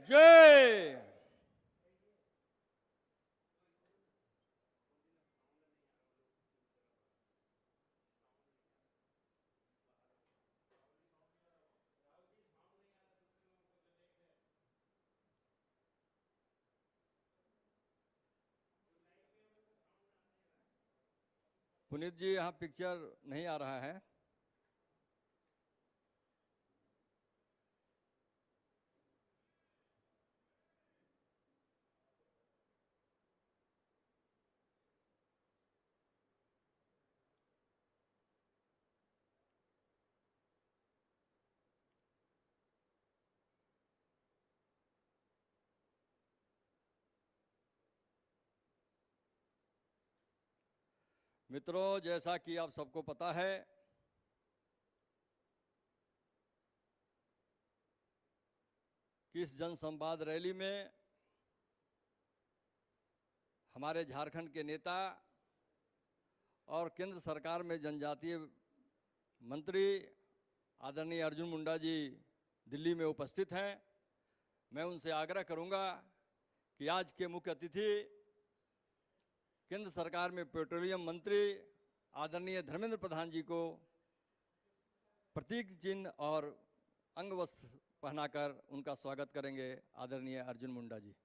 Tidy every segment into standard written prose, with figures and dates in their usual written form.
जय। पुनीत जी, यहाँ पिक्चर नहीं आ रहा है। मित्रों, जैसा कि आप सबको पता है कि इस जनसंवाद रैली में हमारे झारखंड के नेता और केंद्र सरकार में जनजातीय मंत्री आदरणीय अर्जुन मुंडा जी दिल्ली में उपस्थित हैं। मैं उनसे आग्रह करूंगा कि आज के मुख्य अतिथि केंद्र सरकार में पेट्रोलियम मंत्री आदरणीय धर्मेंद्र प्रधान जी को प्रतीक चिन्ह और अंग वस्त्र पहनाकर उनका स्वागत करेंगे। आदरणीय अर्जुन मुंडा जी।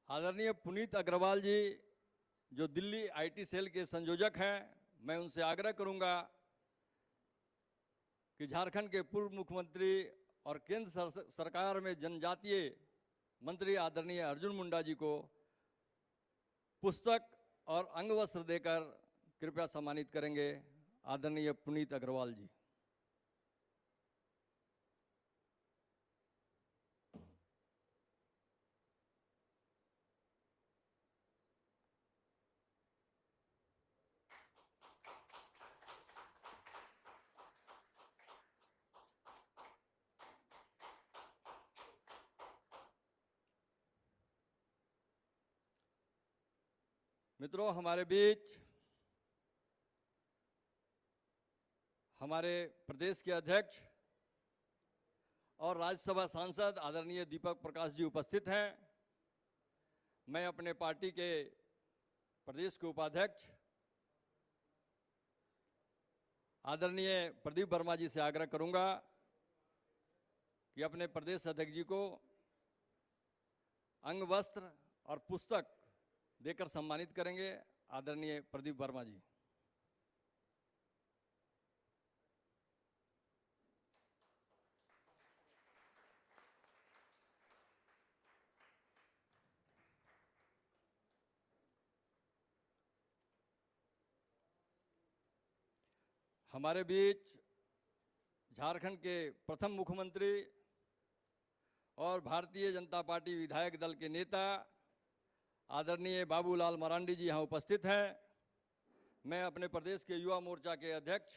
आदरणीय पुनीत अग्रवाल जी, जो दिल्ली आईटी सेल के संयोजक हैं, मैं उनसे आग्रह करूंगा कि झारखंड के पूर्व मुख्यमंत्री और केंद्र सरकार में जनजातीय मंत्री आदरणीय अर्जुन मुंडा जी को पुस्तक और अंग वस्त्र देकर कृपया सम्मानित करेंगे। आदरणीय पुनीत अग्रवाल जी। मित्रों, हमारे बीच हमारे प्रदेश के अध्यक्ष और राज्यसभा सांसद आदरणीय दीपक प्रकाश जी उपस्थित हैं। मैं अपने पार्टी के प्रदेश के उपाध्यक्ष आदरणीय प्रदीप वर्मा जी से आग्रह करूंगा कि अपने प्रदेश अध्यक्ष जी को अंग वस्त्र और पुस्तक देकर सम्मानित करेंगे। आदरणीय प्रदीप वर्मा जी। हमारे बीच झारखंड के प्रथम मुख्यमंत्री और भारतीय जनता पार्टी विधायक दल के नेता आदरणीय बाबूलाल मरांडी जी यहाँ उपस्थित हैं। मैं अपने प्रदेश के युवा मोर्चा के अध्यक्ष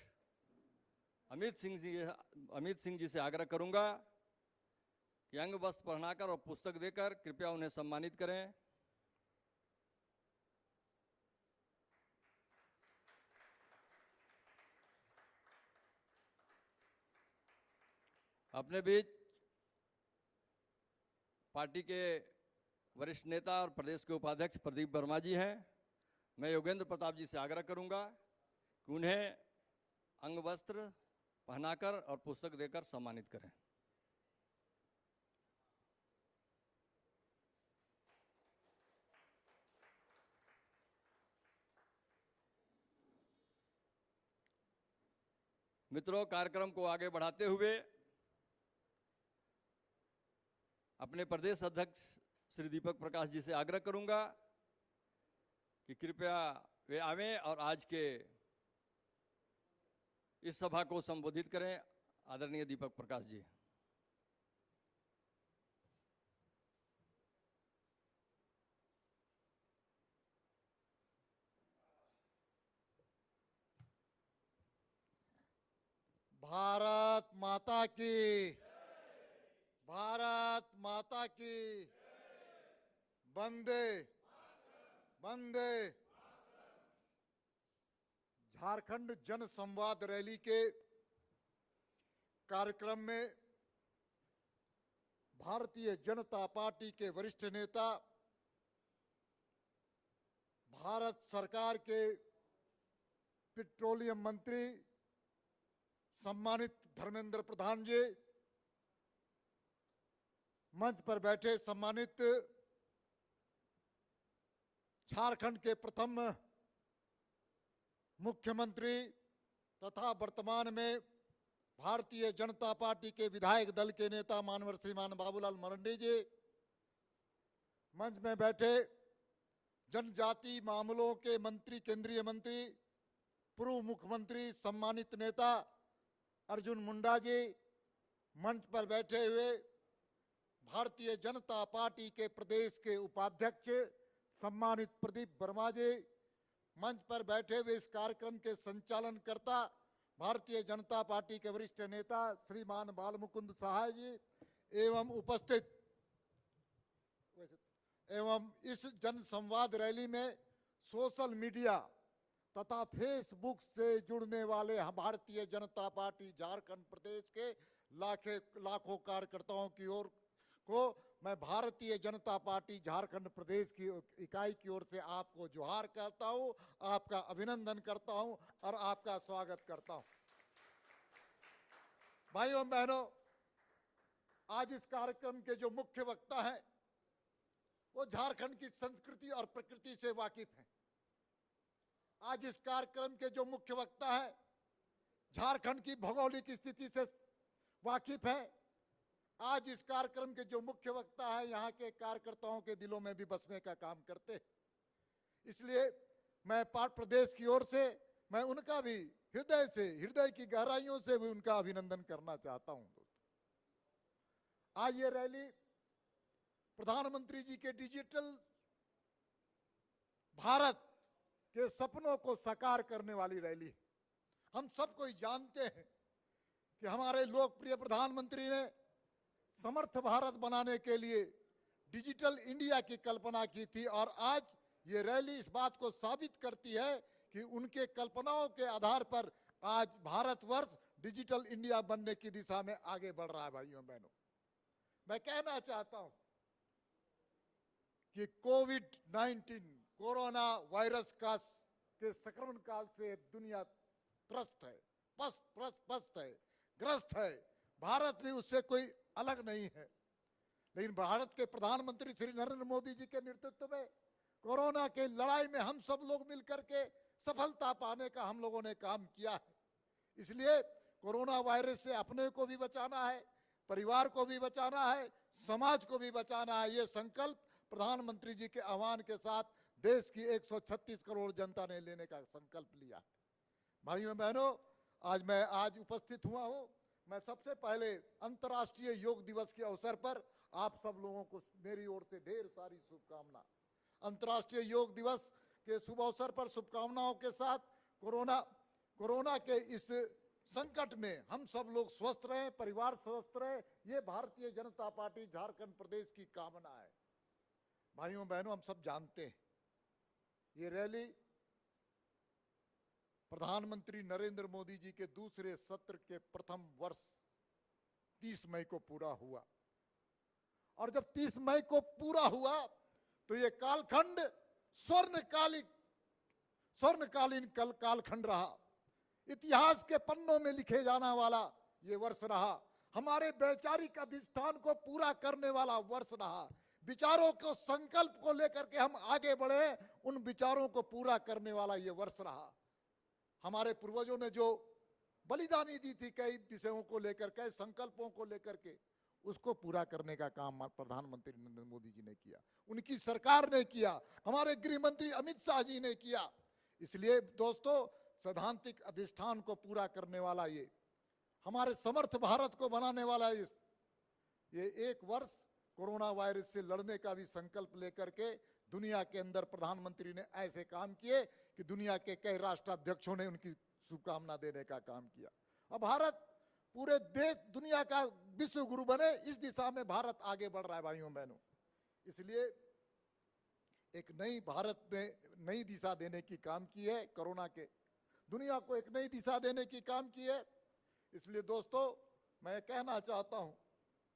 अमित सिंह जी से आग्रह करूंगा कि अंग वस्त्र पहनाकर और पुस्तक देकर कृपया उन्हें सम्मानित करें। अपने बीच पार्टी के वरिष्ठ नेता और प्रदेश के उपाध्यक्ष प्रदीप वर्मा जी हैं। मैं योगेंद्र प्रताप जी से आग्रह करूंगा कि उन्हें अंग वस्त्र पहनाकर और पुस्तक देकर सम्मानित करें। मित्रों, कार्यक्रम को आगे बढ़ाते हुए अपने प्रदेश अध्यक्ष श्री दीपक प्रकाश जी से आग्रह करूंगा कि कृपया वे आवें और आज के इस सभा को संबोधित करें। आदरणीय दीपक प्रकाश जी। भारत माता की, भारत माता की, वंदे वंदे। झारखंड जन संवाद रैली के कार्यक्रम में भारतीय जनता पार्टी के वरिष्ठ नेता, भारत सरकार के पेट्रोलियम मंत्री सम्मानित धर्मेंद्र प्रधान जी, मंच पर बैठे सम्मानित झारखंड के प्रथम मुख्यमंत्री तथा वर्तमान में भारतीय जनता पार्टी के विधायक दल के नेता माननीय श्रीमान बाबूलाल मरांडी जी, मंच में बैठे जनजाति मामलों के मंत्री, केंद्रीय मंत्री, पूर्व मुख्यमंत्री सम्मानित नेता अर्जुन मुंडा जी, मंच पर बैठे हुए भारतीय जनता पार्टी के प्रदेश के उपाध्यक्ष सम्मानित प्रदीप वर्मा जी, मंच पर बैठे हुए इस कार्यक्रम के संचालनकर्ता भारतीय जनता पार्टी के वरिष्ठ नेता श्रीमान बालमुकुंद सहाय जी, एवं इस जन संवाद रैली में सोशल मीडिया तथा फेसबुक से जुड़ने वाले भारतीय जनता पार्टी झारखंड प्रदेश के लाखों कार्यकर्ताओं की ओर को मैं भारतीय जनता पार्टी झारखंड प्रदेश की इकाई की ओर से आपको जोहार करता हूं, आपका अभिनंदन करता हूं और आपका स्वागत करता हूं। भाइयों बहनों, आज इस कार्यक्रम के जो मुख्य वक्ता हैं वो झारखंड की संस्कृति और प्रकृति से वाकिफ हैं। आज इस कार्यक्रम के जो मुख्य वक्ता हैं झारखंड की भौगोलिक स्थिति से वाकिफ हैं। आज इस कार्यक्रम के जो मुख्य वक्ता है यहाँ के कार्यकर्ताओं के दिलों में भी बसने का काम करते हैं। इसलिए मैं प्रदेश की ओर से मैं उनका भी हृदय की गहराइयों से भी उनका अभिनंदन करना चाहता हूं। दोस्तों, आज ये रैली प्रधानमंत्री जी के डिजिटल भारत के सपनों को साकार करने वाली रैली। हम सब कोई जानते हैं कि हमारे लोकप्रिय प्रधानमंत्री ने समर्थ भारत बनाने के लिए डिजिटल इंडिया की कल्पना की थी और आज ये रैली इस बात को साबित करती है कि उनके कल्पनाओं के आधार पर आज भारतवर्ष डिजिटल इंडिया बनने की दिशा में आगे बढ़ रहा है। भाइयों बहनों, मैं कहना चाहता हूं कि कोविड-19 कोरोना वायरस के संक्रमण काल से दुनिया त्रस्त है, पस्त है, ग्रस्त है। भारत भी उससे कोई अलग नहीं है। लेकिन भारत के प्रधानमंत्री श्री नरेंद्र मोदी जी के नेतृत्व में कोरोना के लड़ाई में हम सब लोग मिलकर के सफलता पाने का हम लोगों ने काम किया है। इसलिए कोरोना वायरस से अपने को भी बचाना है, परिवार को भी बचाना है, समाज को भी बचाना है। ये संकल्प प्रधानमंत्री जी के आह्वान के साथ देश की 136 करोड़ जनता ने लेने का संकल्प लिया है। भाइयों बहनों, आज उपस्थित हुआ हूं। मैं सबसे पहले अंतर्राष्ट्रीय योग दिवस के अवसर पर आप सब लोगों को मेरी ओर से ढेर सारी शुभकामना। अंतर्राष्ट्रीय योग दिवस के शुभ अवसर पर शुभकामनाओं के साथ कोरोना के इस संकट में हम सब लोग स्वस्थ रहें, परिवार स्वस्थ रहे, ये भारतीय जनता पार्टी झारखंड प्रदेश की कामना है। भाइयों बहनों, हम सब जानते हैं ये रैली प्रधानमंत्री नरेंद्र मोदी जी के दूसरे सत्र के प्रथम वर्ष 30 मई को पूरा हुआ और जब 30 मई को पूरा हुआ तो ये कालखंड स्वर्णकालीन कालखंड रहा। इतिहास के पन्नों में लिखे जाने वाला ये वर्ष रहा। हमारे वैचारिक अधिष्ठान को पूरा करने वाला वर्ष रहा। विचारों को, संकल्प को लेकर के हम आगे बढ़े, उन विचारों को पूरा करने वाला ये वर्ष रहा। हमारे पूर्वजों ने जो बलिदानी दी थी कई विषयों को लेकर, कई संकल्पों को लेकर के, उसको पूरा करने का काम प्रधानमंत्री नरेंद्र मोदी जी ने किया, उनकी सरकार ने किया, हमारे गृह मंत्री अमित शाह जी ने किया। इसलिए दोस्तों, सैद्धांतिक अधिष्ठान को पूरा करने वाला ये हमारे समर्थ भारत को बनाने वाला ये एक वर्ष कोरोना वायरस से लड़ने का भी संकल्प लेकर के दुनिया के अंदर प्रधानमंत्री ने ऐसे काम किए कि दुनिया के कई राष्ट्राध्यक्षों ने उनकी शुभकामना देने का काम किया। अब भारत पूरे देश दुनिया का विश्व गुरु बने, इस दिशा में भारत आगे बढ़ रहा है भाइयों बहनों। इसलिए एक नई भारत ने नई दिशा देने की काम की है, कोरोना के दुनिया को एक नई दिशा देने की काम की है। इसलिए दोस्तों मैं कहना चाहता हूं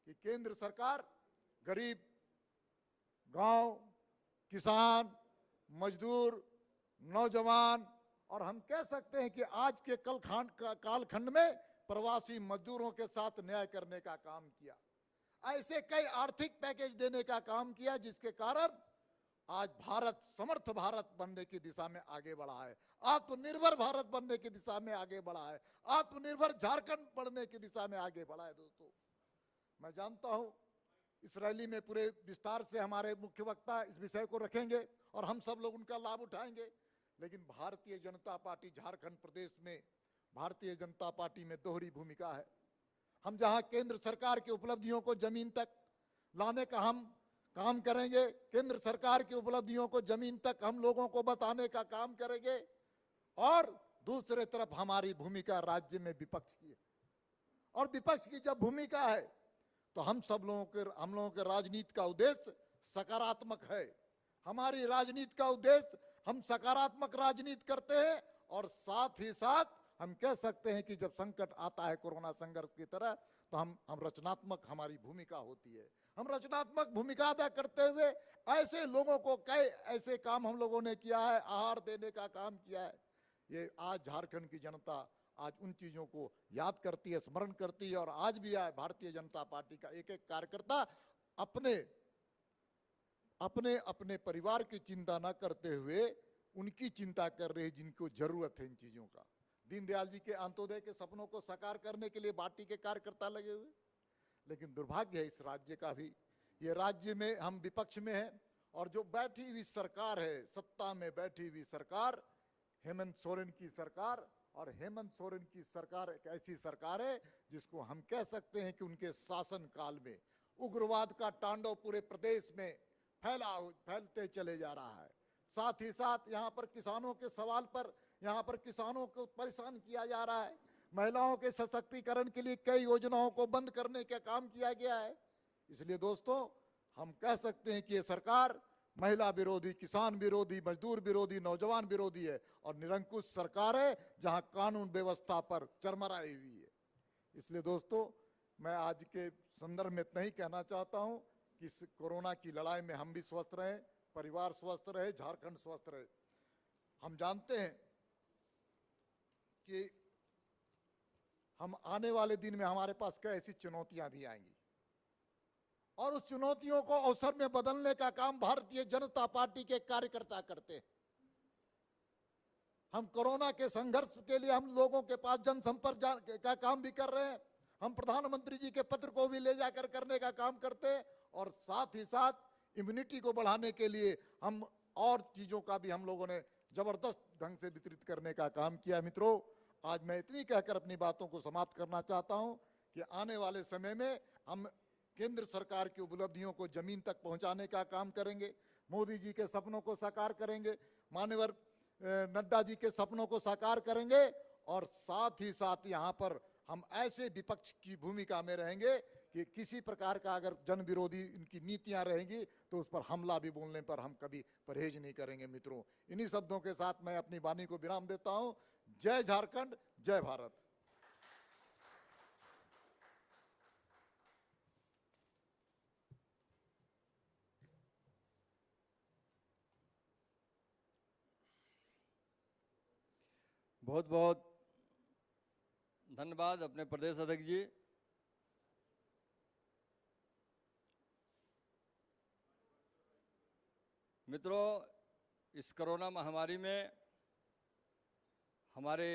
कि केंद्र सरकार गरीब, गांव, किसान, मजदूर, नौजवान और हम कह सकते हैं कि आज के कालखंड में प्रवासी मजदूरों के साथ न्याय करने का काम किया। ऐसे कई आर्थिक पैकेज देने का काम किया जिसके कारण आज भारत समर्थ भारत बनने की दिशा में आगे बढ़ा है, आत्मनिर्भर भारत बनने की दिशा में आगे बढ़ा है, आत्मनिर्भर झारखंड बनने की दिशा में आगे बढ़ा है। दोस्तों मैं जानता हूं इस रैली में पूरे विस्तार से हमारे मुख्य वक्ता इस विषय को रखेंगे और हम सब लोग उनका लाभ उठाएंगे। लेकिन भारतीय जनता पार्टी झारखंड प्रदेश में भारतीय जनता पार्टी में दोहरी भूमिका है। हम जहां केंद्र सरकार की उपलब्धियों को जमीन तक लाने का हम काम करेंगे, केंद्र सरकार की उपलब्धियों को जमीन तक हम लोगों को बताने का काम करेंगे और दूसरे तरफ हमारी भूमिका राज्य में विपक्ष की है। और विपक्ष की जब भूमिका है तो हम लोगों के राजनीति का उद्देश्य सकारात्मक है। हमारी राजनीति का उद्देश्य हम सकारात्मक राजनीति करते हैं और साथ ही साथ हम कह सकते हैं कि जब संकट आता है कोरोना संघर्ष की तरह तो हम रचनात्मक हमारी भूमिका होती है। हम रचनात्मक भूमिका अदा करते हुए ऐसे लोगों को कई ऐसे काम हम लोगों ने किया है, आहार देने का काम किया है। ये आज झारखंड की जनता आज उन चीजों को याद करती है, स्मरण करती है और आज भी आए भारतीय जनता पार्टी का एक एक कार्यकर्ता अपने अपने अपने परिवार की चिंता ना करते हुए उनकी चिंता कर रहे हैं जिनको जरूरत है इन चीजों का। दीनदयाल जी के अंत्योदय के सपनों को साकार करने के लिए पार्टी के कार्यकर्ता लगे हुए। लेकिन दुर्भाग्य है इस राज्य का भी, ये राज्य में हम विपक्ष में हैं और जो बैठी हुई सरकार है, सत्ता में बैठी हुई सरकार हेमंत सोरेन की सरकार, और हेमंत सोरेन की सरकार एक ऐसी सरकार है जिसको हम कह सकते हैं कि उनके शासन काल में उग्रवाद का तांडव पूरे प्रदेश में फैलते चले जा रहा है। साथ ही साथ यहाँ पर किसानों के सवाल पर यहाँ पर किसानों को परेशान किया जा रहा है। महिलाओं के सशक्तिकरण के लिए कई योजनाओं को बंद करने का काम किया गया है। इसलिए दोस्तों हम कह सकते हैं कि ये सरकार महिला विरोधी, किसान विरोधी, मजदूर विरोधी, नौजवान विरोधी है और निरंकुश सरकार है जहां कानून व्यवस्था पर चरमराई हुई है। इसलिए दोस्तों मैं आज के संदर्भ में इतना ही कहना चाहता हूं कि इस कोरोना की लड़ाई में हम भी स्वस्थ रहें, परिवार स्वस्थ रहे, झारखंड स्वस्थ रहे। हम जानते हैं कि हम आने वाले दिन में हमारे पास कई ऐसी चुनौतियां भी आएंगी और उस चुनौतियों को अवसर में बदलने का काम भारतीय जनता पार्टी के कार्यकर्ता करते हैं। हम कोरोना के संघर्ष के लिए हम लोगों के पास जनसंपर्क का काम भी कर रहे हैं। हम प्रधानमंत्री जी के पत्र को भी ले जाकर करने का काम करते हैं और साथ ही साथ इम्यूनिटी को बढ़ाने के लिए हम और चीजों का भी हम लोगों ने जबरदस्त ढंग से वितरित करने का काम किया। मित्रों आज मैं इतनी कहकर अपनी बातों को समाप्त करना चाहता हूं कि आने वाले समय में हम केंद्र सरकार की उपलब्धियों को जमीन तक पहुंचाने का काम करेंगे, मोदी जी के सपनों को साकार करेंगे, माननीय नड्डा जी के सपनों को साकार करेंगे और साथ ही साथ यहाँ पर हम ऐसे विपक्ष की भूमिका में रहेंगे कि किसी प्रकार का अगर जन विरोधी इनकी नीतियां रहेंगी तो उस पर हमला भी बोलने पर हम कभी परहेज नहीं करेंगे। मित्रों इन्हीं शब्दों के साथ मैं अपनी वाणी को विराम देता हूं। जय झारखंड, जय भारत। बहुत बहुत धन्यवाद अपने प्रदेश अध्यक्ष जी। मित्रों इस कोरोना महामारी में हमारे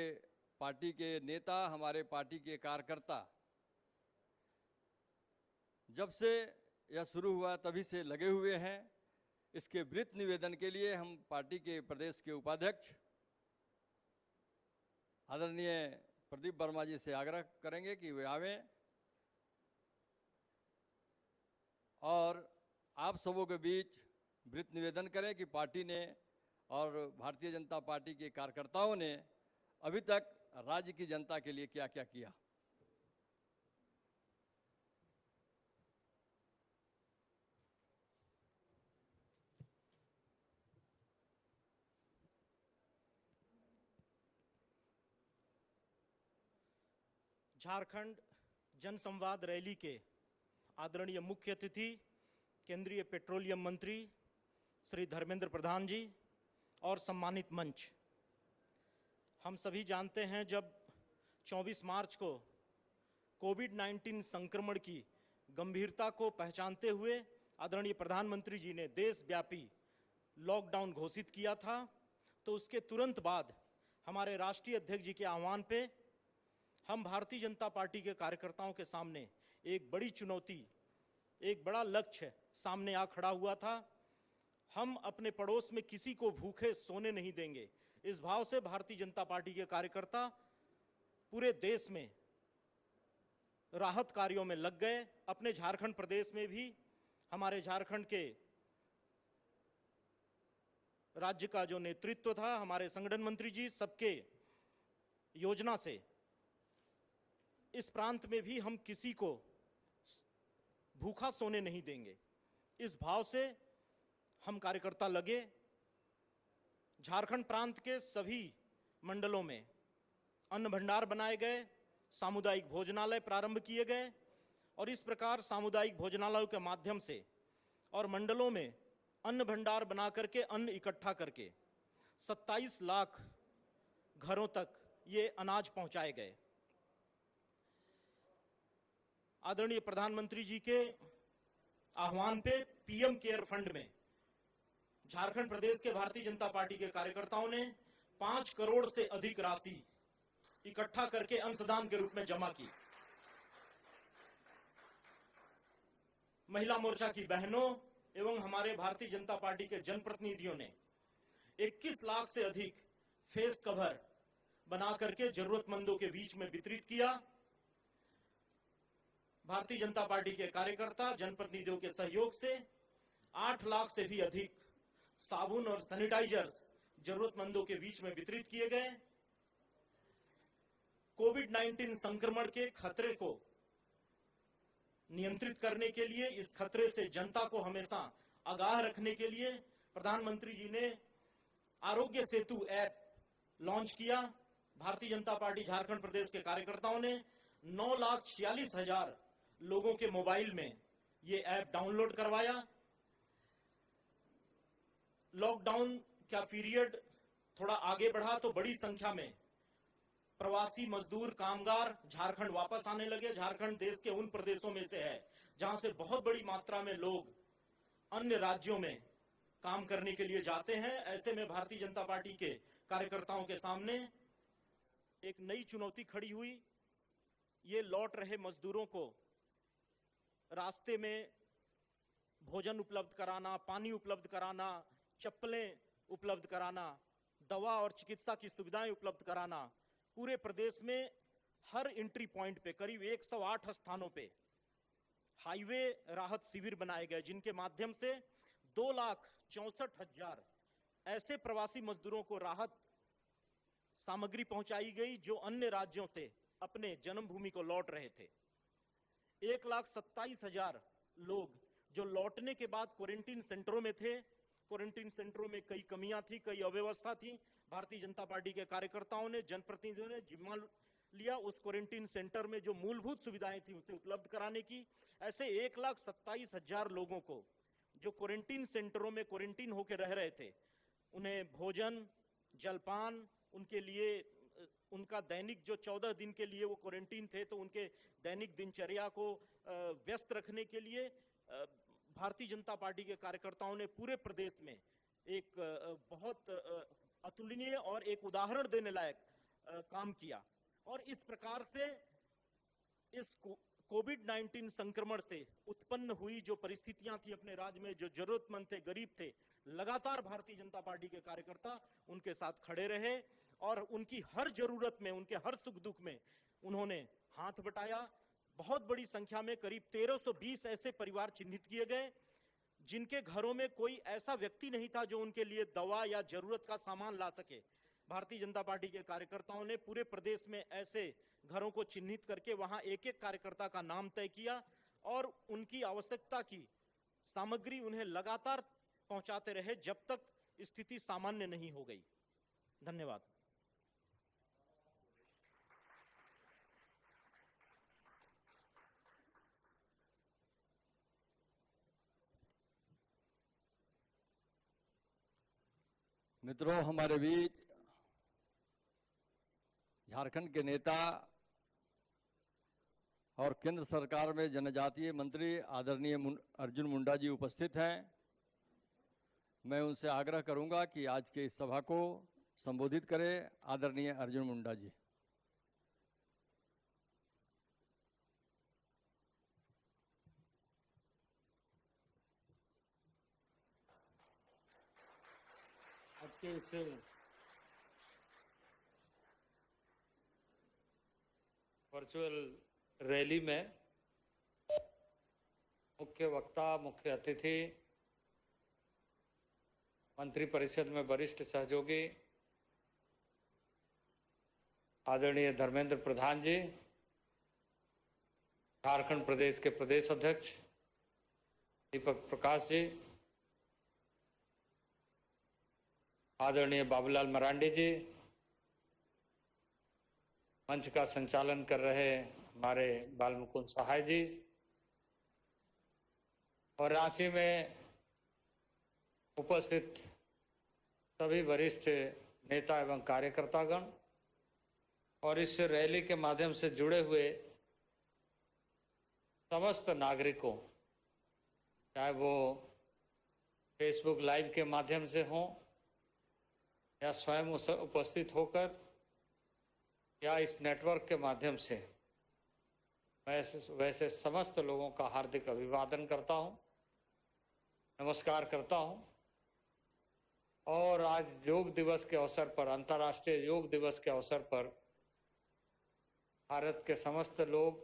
पार्टी के नेता, हमारे पार्टी के कार्यकर्ता जब से यह शुरू हुआ तभी से लगे हुए हैं। इसके विस्तृत निवेदन के लिए हम पार्टी के प्रदेश के उपाध्यक्ष आदरणीय प्रदीप वर्मा जी से आग्रह करेंगे कि वे आवें और आप सबों के बीच विनम्र निवेदन करें कि पार्टी ने और भारतीय जनता पार्टी के कार्यकर्ताओं ने अभी तक राज्य की जनता के लिए क्या क्या किया। झारखंड जनसंवाद रैली के आदरणीय मुख्य अतिथि केंद्रीय पेट्रोलियम मंत्री श्री धर्मेंद्र प्रधान जी और सम्मानित मंच, हम सभी जानते हैं जब 24 मार्च को कोविड-19 संक्रमण की गंभीरता को पहचानते हुए आदरणीय प्रधानमंत्री जी ने देशव्यापी लॉकडाउन घोषित किया था, तो उसके तुरंत बाद हमारे राष्ट्रीय अध्यक्ष जी के आह्वान पे हम भारतीय जनता पार्टी के कार्यकर्ताओं के सामने एक बड़ी चुनौती, एक बड़ा लक्ष्य सामने आ खड़ा हुआ था। हम अपने पड़ोस में किसी को भूखे सोने नहीं देंगे, इस भाव से भारतीय जनता पार्टी के कार्यकर्ता पूरे देश में राहत कार्यों में लग गए। अपने झारखंड प्रदेश में भी हमारे झारखंड के राज्य का जो नेतृत्व था, हमारे संगठन मंत्री जी सबके योजना से इस प्रांत में भी हम किसी को भूखा सोने नहीं देंगे, इस भाव से हम कार्यकर्ता लगे। झारखंड प्रांत के सभी मंडलों में अन्न भंडार बनाए गए, सामुदायिक भोजनालय प्रारंभ किए गए और इस प्रकार सामुदायिक भोजनालयों के माध्यम से और मंडलों में अन्न भंडार बना करके अन्न इकट्ठा करके 27 लाख घरों तक ये अनाज पहुंचाए गए। आदरणीय प्रधानमंत्री जी के आह्वान पे पीएम केयर फंड में झारखंड प्रदेश के भारतीय जनता पार्टी के कार्यकर्ताओं ने 5 करोड़ से अधिक राशि इकट्ठा करके अंशदान के रूप में जमा की। महिला मोर्चा की बहनों एवं हमारे भारतीय जनता पार्टी के जनप्रतिनिधियों ने 21 लाख से अधिक फेस कवर बना करके जरूरतमंदों के बीच में वितरित किया। भारतीय जनता पार्टी के कार्यकर्ता जनप्रतिनिधियों के सहयोग से 8 लाख से भी अधिक साबुन और सैनिटाइजर्स जरूरतमंदों के बीच में वितरित किए गए। कोविड-19 संक्रमण के खतरे को नियंत्रित करने के लिए, इस खतरे से जनता को हमेशा आगाह रखने के लिए प्रधानमंत्री जी ने आरोग्य सेतु ऐप लॉन्च किया। भारतीय जनता पार्टी झारखंड प्रदेश के कार्यकर्ताओं ने 9,46,000 लोगों के मोबाइल में ये ऐप डाउनलोड करवाया। लॉकडाउन का पीरियड थोड़ा आगे बढ़ा तो बड़ी संख्या में प्रवासी मजदूर कामगार झारखंड वापस आने लगे। झारखंड देश के उन प्रदेशों में से है जहां से बहुत बड़ी मात्रा में लोग अन्य राज्यों में काम करने के लिए जाते हैं। ऐसे में भारतीय जनता पार्टी के कार्यकर्ताओं के सामने एक नई चुनौती खड़ी हुई। ये लौट रहे मजदूरों को रास्ते में भोजन उपलब्ध कराना, पानी उपलब्ध कराना, चप्पलें उपलब्ध कराना, दवा और चिकित्सा की सुविधाएं उपलब्ध कराना। पूरे प्रदेश में हर एंट्री पॉइंट पे करीब 108 स्थानों पे हाईवे राहत शिविर बनाए गए, जिनके माध्यम से 2,64,000 ऐसे प्रवासी मजदूरों को राहत सामग्री पहुंचाई गई जो अन्य राज्यों से अपने जन्मभूमि को लौट रहे थे। 1,27,000 लोग जो लौटने के बाद क्वारंटीन सेंटरों में थे। क्वारंटीन सेंटरों में कई कमियां थी, कई अव्यवस्था थी। भारतीय जनता पार्टी के कार्यकर्ताओं ने, जनप्रतिनिधियों ने जिम्मा लिया उस क्वारंटीन सेंटर में जो मूलभूत सुविधाएं थी उसे उपलब्ध कराने की। ऐसे 1,27,000 लोगों को जो क्वारंटीन सेंटरों में क्वारंटीन होकर रह रहे थे, उन्हें भोजन, जलपान, उनके लिए उनका दैनिक जो 14 दिन के लिए वो क्वारंटीन थे तो उनके दैनिक दिनचर्या को व्यस्त रखने के लिए भारतीय जनता पार्टी के कार्यकर्ताओं ने पूरे प्रदेश में एक बहुत अतुलनीय और एक उदाहरण देने लायक काम किया। और इस प्रकार से इस कोविड-19 संक्रमण से उत्पन्न हुई जो परिस्थितियां थी अपने राज्य में, जो जरूरतमंद थे, गरीब थे, लगातार भारतीय जनता पार्टी के कार्यकर्ता उनके साथ खड़े रहे और उनकी हर जरूरत में, उनके हर सुख दुख में उन्होंने हाथ बटाया। बहुत बड़ी संख्या में करीब 1320 ऐसे परिवार चिन्हित किए गए जिनके घरों में कोई ऐसा व्यक्ति नहीं था जो उनके लिए दवा या जरूरत का सामान ला सके। भारतीय जनता पार्टी के कार्यकर्ताओं ने पूरे प्रदेश में ऐसे घरों को चिन्हित करके वहां एक एक कार्यकर्ता का नाम तय किया और उनकी आवश्यकता की सामग्री उन्हें लगातार पहुंचाते रहे जब तक स्थिति सामान्य नहीं हो गई। धन्यवाद। मित्रों, हमारे बीच झारखंड के नेता और केंद्र सरकार में जनजातीय मंत्री आदरणीय अर्जुन मुंडा जी उपस्थित हैं। मैं उनसे आग्रह करूंगा कि आज के इस सभा को संबोधित करें। आदरणीय अर्जुन मुंडा जी। आज के इस वर्चुअल रैली में मुख्य वक्ता, मुख्य अतिथि, मंत्री परिषद में वरिष्ठ सहयोगी आदरणीय धर्मेंद्र प्रधान जी, झारखंड प्रदेश के प्रदेश अध्यक्ष दीपक प्रकाश जी, आदरणीय बाबूलाल मरांडी जी, मंच का संचालन कर रहे हमारे बालमुकुंद सहाय जी और रांची में उपस्थित सभी वरिष्ठ नेता एवं कार्यकर्तागण और इस रैली के माध्यम से जुड़े हुए समस्त नागरिकों, चाहे वो फेसबुक लाइव के माध्यम से हों या स्वयं उपस्थित होकर या इस नेटवर्क के माध्यम से, वैसे समस्त लोगों का हार्दिक अभिवादन करता हूं, नमस्कार करता हूं। और आज योग दिवस के अवसर पर, अंतर्राष्ट्रीय योग दिवस के अवसर पर भारत के समस्त लोग,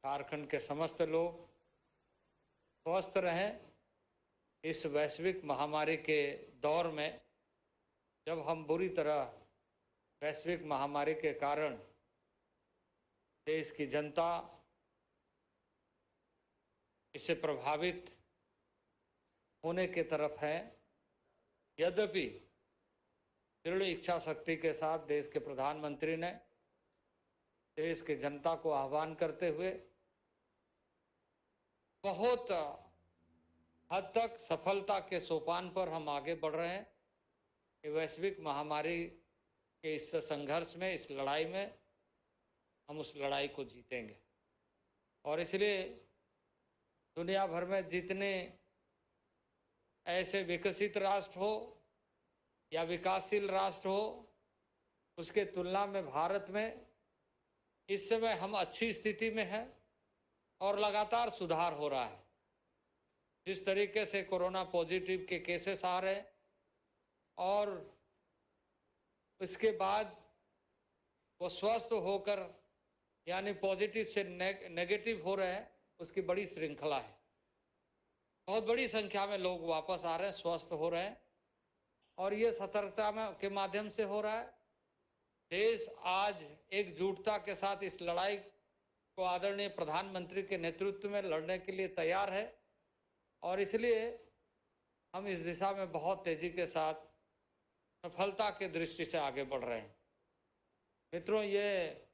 झारखंड के समस्त लोग स्वस्थ रहें। इस वैश्विक महामारी के दौर में जब हम बुरी तरह वैश्विक महामारी के कारण देश की जनता इससे प्रभावित होने की तरफ है, यद्यपि दृढ़ इच्छा शक्ति के साथ देश के प्रधानमंत्री ने देश की जनता को आह्वान करते हुए बहुत हद तक सफलता के सोपान पर हम आगे बढ़ रहे हैं कि वैश्विक महामारी के इस संघर्ष में, इस लड़ाई में हम उस लड़ाई को जीतेंगे। और इसलिए दुनिया भर में जितने ऐसे विकसित राष्ट्र हो या विकासशील राष्ट्र हो, उसके तुलना में भारत में इस समय हम अच्छी स्थिति में हैं और लगातार सुधार हो रहा है। जिस तरीके से कोरोना पॉजिटिव के केसेस आ रहे हैं और इसके बाद वो स्वस्थ होकर यानी पॉजिटिव से नेगेटिव हो रहे हैं, उसकी बड़ी श्रृंखला है। बहुत बड़ी संख्या में लोग वापस आ रहे हैं, स्वस्थ हो रहे हैं और ये सतर्कता के माध्यम से हो रहा है। देश आज एकजुटता के साथ इस लड़ाई को आदरणीय प्रधानमंत्री के नेतृत्व में लड़ने के लिए तैयार है और इसलिए हम इस दिशा में बहुत तेजी के साथ सफलता के दृष्टि से आगे बढ़ रहे हैं। मित्रों, ये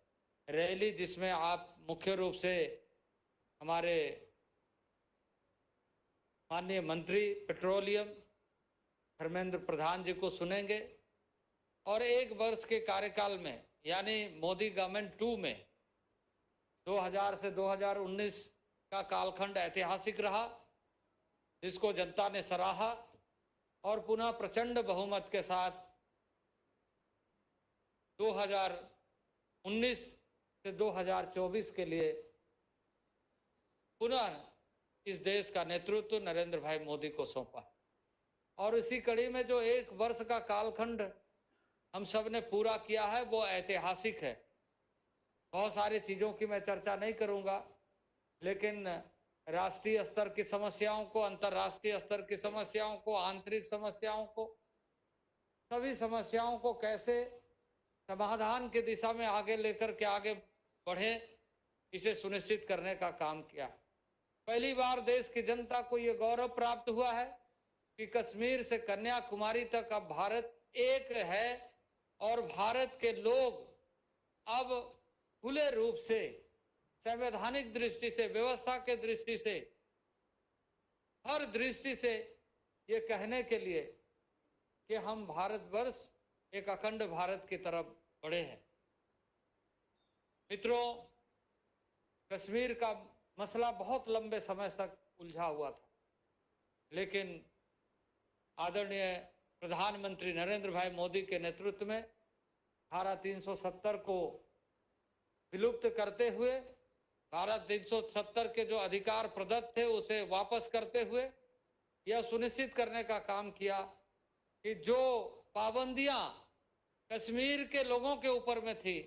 रैली जिसमें आप मुख्य रूप से हमारे माननीय मंत्री पेट्रोलियम धर्मेंद्र प्रधान जी को सुनेंगे और एक वर्ष के कार्यकाल में यानी मोदी गवर्नमेंट 2 में 2000 से 2019 का कालखंड ऐतिहासिक रहा, जिसको जनता ने सराहा और पुनः प्रचंड बहुमत के साथ 2019 से 2024 के लिए पुनः इस देश का नेतृत्व नरेंद्र भाई मोदी को सौंपा। और इसी कड़ी में जो एक वर्ष का कालखंड हम सब ने पूरा किया है वो ऐतिहासिक है। बहुत सारी चीजों की मैं चर्चा नहीं करूंगा, लेकिन राष्ट्रीय स्तर की समस्याओं को, अंतर्राष्ट्रीय स्तर की समस्याओं को, आंतरिक समस्याओं को, सभी समस्याओं को कैसे समाधान की दिशा में आगे लेकर के आगे बढ़े, इसे सुनिश्चित करने का काम किया। पहली बार देश की जनता को यह गौरव प्राप्त हुआ है कि कश्मीर से कन्याकुमारी तक अब भारत एक है और भारत के लोग अब खुले रूप से, संवैधानिक दृष्टि से, व्यवस्था के दृष्टि से, हर दृष्टि से ये कहने के लिए कि हम भारतवर्ष एक अखंड भारत की तरफ बढ़े हैं। मित्रों, कश्मीर का मसला बहुत लंबे समय तक उलझा हुआ था, लेकिन आदरणीय प्रधानमंत्री नरेंद्र भाई मोदी के नेतृत्व में धारा 370 को विलुप्त करते हुए, धारा 370 के जो अधिकार प्रदत्त थे उसे वापस करते हुए यह सुनिश्चित करने का काम किया कि जो पाबंदियां कश्मीर के लोगों के ऊपर में थी,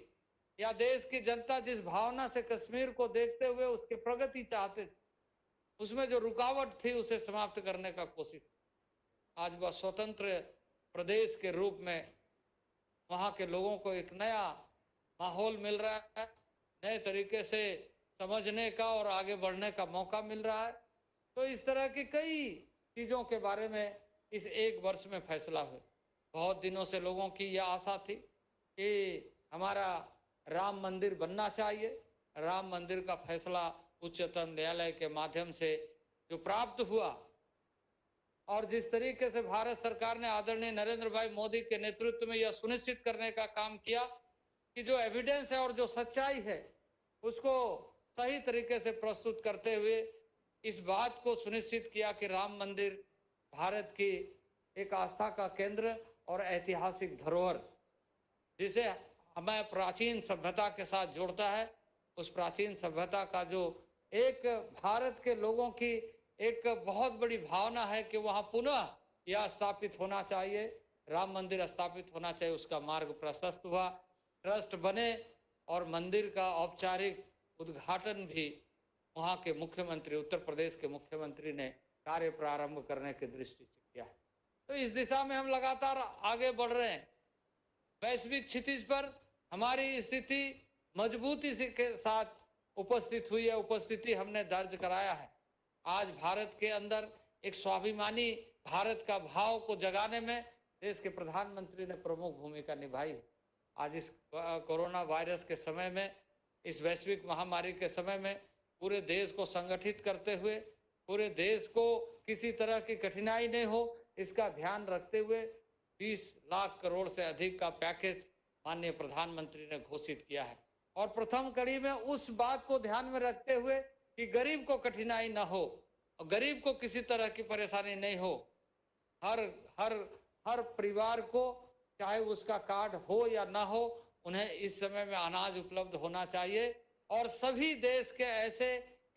या देश की जनता जिस भावना से कश्मीर को देखते हुए उसकी प्रगति चाहते थे, उसमें जो रुकावट थी उसे समाप्त करने का कोशिश। आज वह स्वतंत्र प्रदेश के रूप में वहां के लोगों को एक नया माहौल मिल रहा है, नए तरीके से समझने का और आगे बढ़ने का मौका मिल रहा है। तो इस तरह की कई चीजों के बारे में इस एक वर्ष में फैसला हुआ। बहुत दिनों से लोगों की यह आशा थी कि हमारा राम मंदिर बनना चाहिए। राम मंदिर का फैसला उच्चतम न्यायालय के माध्यम से जो प्राप्त हुआ, और जिस तरीके से भारत सरकार ने आदरणीय नरेंद्र भाई मोदी के नेतृत्व में यह सुनिश्चित करने का काम किया कि जो एविडेंस है और जो सच्चाई है उसको सही तरीके से प्रस्तुत करते हुए इस बात को सुनिश्चित किया कि राम मंदिर भारत की एक आस्था का केंद्र और ऐतिहासिक धरोहर, जिसे हमें प्राचीन सभ्यता के साथ जोड़ता है, उस प्राचीन सभ्यता का जो एक भारत के लोगों की एक बहुत बड़ी भावना है कि वहां पुनः यह स्थापित होना चाहिए, राम मंदिर स्थापित होना चाहिए, उसका मार्ग प्रशस्त हुआ। ट्रस्ट बने और मंदिर का औपचारिक उद्घाटन भी वहां के मुख्यमंत्री, उत्तर प्रदेश के मुख्यमंत्री ने कार्य प्रारंभ करने की दृष्टि से किया है। तो इस दिशा में हम लगातार आगे बढ़ रहे हैं। वैश्विक क्षितिज पर हमारी स्थिति मजबूती से के साथ उपस्थित हुई है, उपस्थिति हमने दर्ज कराया है। आज भारत के अंदर एक स्वाभिमानी भारत का भाव को जगाने में देश के प्रधानमंत्री ने प्रमुख भूमिका निभाई है। आज इस कोरोना वायरस के समय में, इस वैश्विक महामारी के समय में पूरे देश को संगठित करते हुए, पूरे देश को किसी तरह की कठिनाई नहीं हो, इसका ध्यान रखते हुए 20 लाख करोड़ से अधिक का पैकेज माननीय प्रधानमंत्री ने घोषित किया है। और प्रथम कड़ी में उस बात को ध्यान में रखते हुए कि गरीब को कठिनाई न हो और गरीब को किसी तरह की परेशानी नहीं हो, हर हर हर परिवार को, चाहे उसका कार्ड हो या ना हो, उन्हें इस समय में अनाज उपलब्ध होना चाहिए। और सभी देश के ऐसे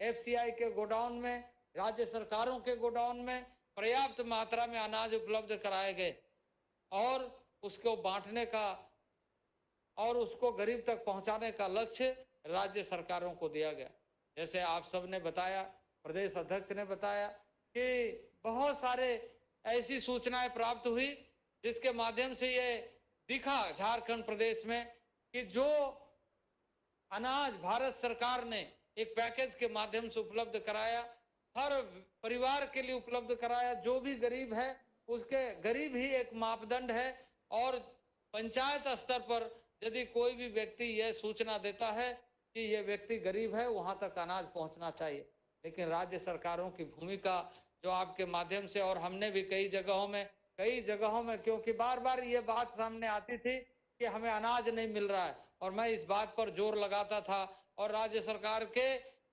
एफसीआई के गोडाउन में, राज्य सरकारों के गोडाउन में पर्याप्त मात्रा में अनाज उपलब्ध कराए गए और उसको बांटने का और उसको गरीब तक पहुंचाने का लक्ष्य राज्य सरकारों को दिया गया। जैसे आप सब ने बताया, प्रदेश अध्यक्ष ने बताया कि बहुत सारे ऐसी सूचनाएं प्राप्त हुई जिसके माध्यम से ये दिखा झारखंड प्रदेश में कि जो अनाज भारत सरकार ने एक पैकेज के माध्यम से उपलब्ध कराया, हर परिवार के लिए उपलब्ध कराया। जो भी गरीब है उसके, गरीब ही एक मापदंड है और पंचायत स्तर पर यदि कोई भी व्यक्ति यह सूचना देता है कि यह व्यक्ति गरीब है, वहां तक अनाज पहुंचना चाहिए। लेकिन राज्य सरकारों की भूमिका जो आपके माध्यम से, और हमने भी कई जगहों में क्योंकि बार बार ये बात सामने आती थी कि हमें अनाज नहीं मिल रहा है, और मैं इस बात पर जोर लगाता था और राज्य सरकार के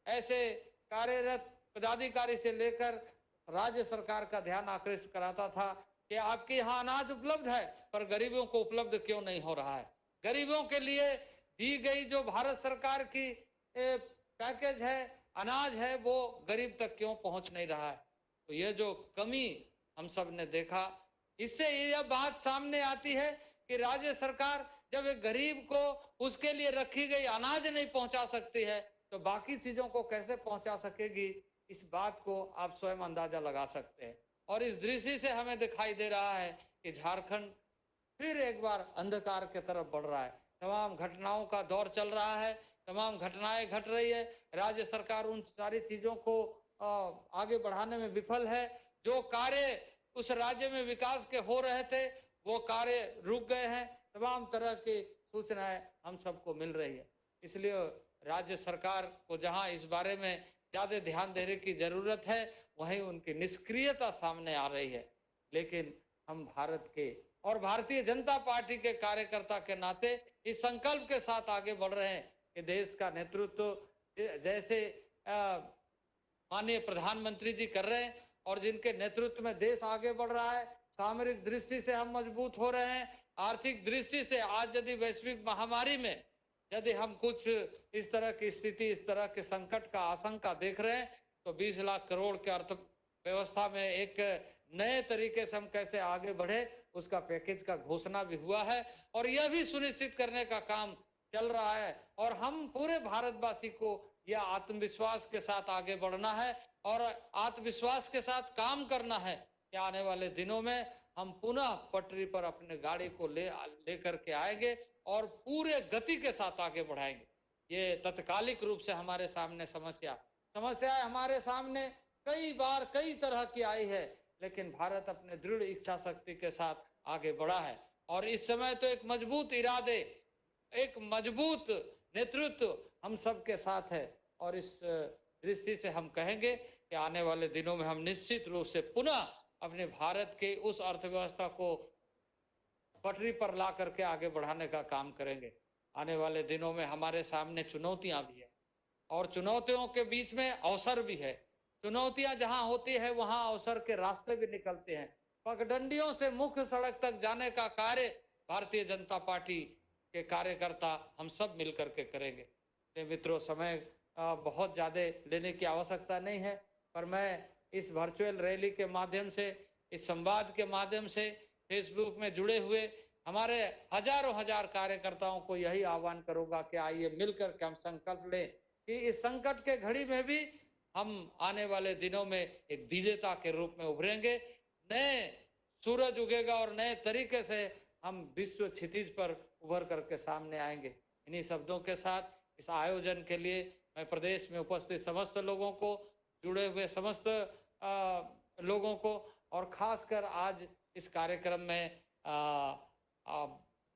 ऐसे कार्यरत पदाधिकारी से लेकर राज्य सरकार का ध्यान आकृष्ट कराता था कि आपके यहाँ अनाज उपलब्ध है पर गरीबों को उपलब्ध क्यों नहीं हो रहा है। गरीबों के लिए दी गई जो भारत सरकार की पैकेज है, अनाज है, वो गरीब तक क्यों पहुंच नहीं रहा है। तो ये जो कमी हम सब ने देखा, इससे यह बात सामने आती है कि राज्य सरकार जब एक गरीब को उसके लिए रखी गई अनाज नहीं पहुंचा सकती है तो बाकी चीजों को कैसे पहुंचा सकेगी, इस बात को आप स्वयं अंदाजा लगा सकते हैं। और इस दृष्टि से हमें दिखाई दे रहा है कि झारखंड फिर एक बार अंधकार की तरफ बढ़ रहा है। तमाम घटनाओं का दौर चल रहा है, तमाम घटनाएं घट रही है, राज्य सरकार उन सारी चीजों को आगे बढ़ाने में विफल है। जो कार्य उस राज्य में विकास के हो रहे थे वो कार्य रुक गए हैं। तमाम तरह की सूचनाएं हम सबको मिल रही है। इसलिए राज्य सरकार को जहां इस बारे में ज्यादा ध्यान देने की जरूरत है वहीं उनकी निष्क्रियता सामने आ रही है। लेकिन हम भारत के और भारतीय जनता पार्टी के कार्यकर्ता के नाते इस संकल्प के साथ आगे बढ़ रहे हैं कि देश का नेतृत्व जैसे माननीय प्रधानमंत्री जी कर रहे हैं और जिनके नेतृत्व में देश आगे बढ़ रहा है, सामरिक दृष्टि से हम मजबूत हो रहे हैं, आर्थिक दृष्टि से आज यदि वैश्विक महामारी में यदि हम कुछ इस तरह की स्थिति, इस तरह के संकट का आशंका देख रहे हैं तो 20 लाख करोड़ के अर्थव्यवस्था में एक नए तरीके से हम कैसे आगे बढ़े उसका पैकेज का घोषणा भी हुआ है और यह भी सुनिश्चित करने का काम चल रहा है। और हम पूरे भारतवासी को यह आत्मविश्वास के साथ आगे बढ़ना है और आत्मविश्वास के साथ काम करना है कि आने वाले दिनों में हम पुनः पटरी पर अपने गाड़ी को लेकर के आएंगे और पूरे गति के साथ आगे बढ़ाएंगे। ये तत्कालिक रूप से हमारे सामने समस्याएं हमारे सामने कई बार कई तरह की आई है, लेकिन भारत अपने दृढ़ इच्छा शक्ति के साथ आगे बढ़ा है और इस समय तो एक मजबूत इरादे, एक मजबूत नेतृत्व हम सबके साथ है। और इस दृष्टि से हम कहेंगे कि आने वाले दिनों में हम निश्चित रूप से पुनः अपने भारत के उस अर्थव्यवस्था को पटरी पर ला करके आगे बढ़ाने का काम करेंगे। आने वाले दिनों में हमारे सामने चुनौतियां भी है और चुनौतियों के बीच में अवसर भी है। चुनौतियां जहां होती है वहां अवसर के रास्ते भी निकलते हैं। पगडंडियों से मुख्य सड़क तक जाने का कार्य भारतीय जनता पार्टी के कार्यकर्ता हम सब मिलकर के करेंगे। मित्रों, समय बहुत ज्यादा लेने की आवश्यकता नहीं है, पर मैं इस वर्चुअल रैली के माध्यम से, इस संवाद के माध्यम से फेसबुक में जुड़े हुए हमारे हजारों हजार कार्यकर्ताओं को यही आह्वान करूंगा कि आइए मिलकर के हम संकल्प लें कि इस संकट के घड़ी में भी हम आने वाले दिनों में एक विजेता के रूप में उभरेंगे। नए सूरज उगेगा और नए तरीके से हम विश्व क्षितिज पर उभर करके सामने आएंगे। इन्हीं शब्दों के साथ इस आयोजन के लिए मैं प्रदेश में उपस्थित समस्त लोगों को, जुड़े हुए समस्त लोगों को और खासकर आज इस कार्यक्रम में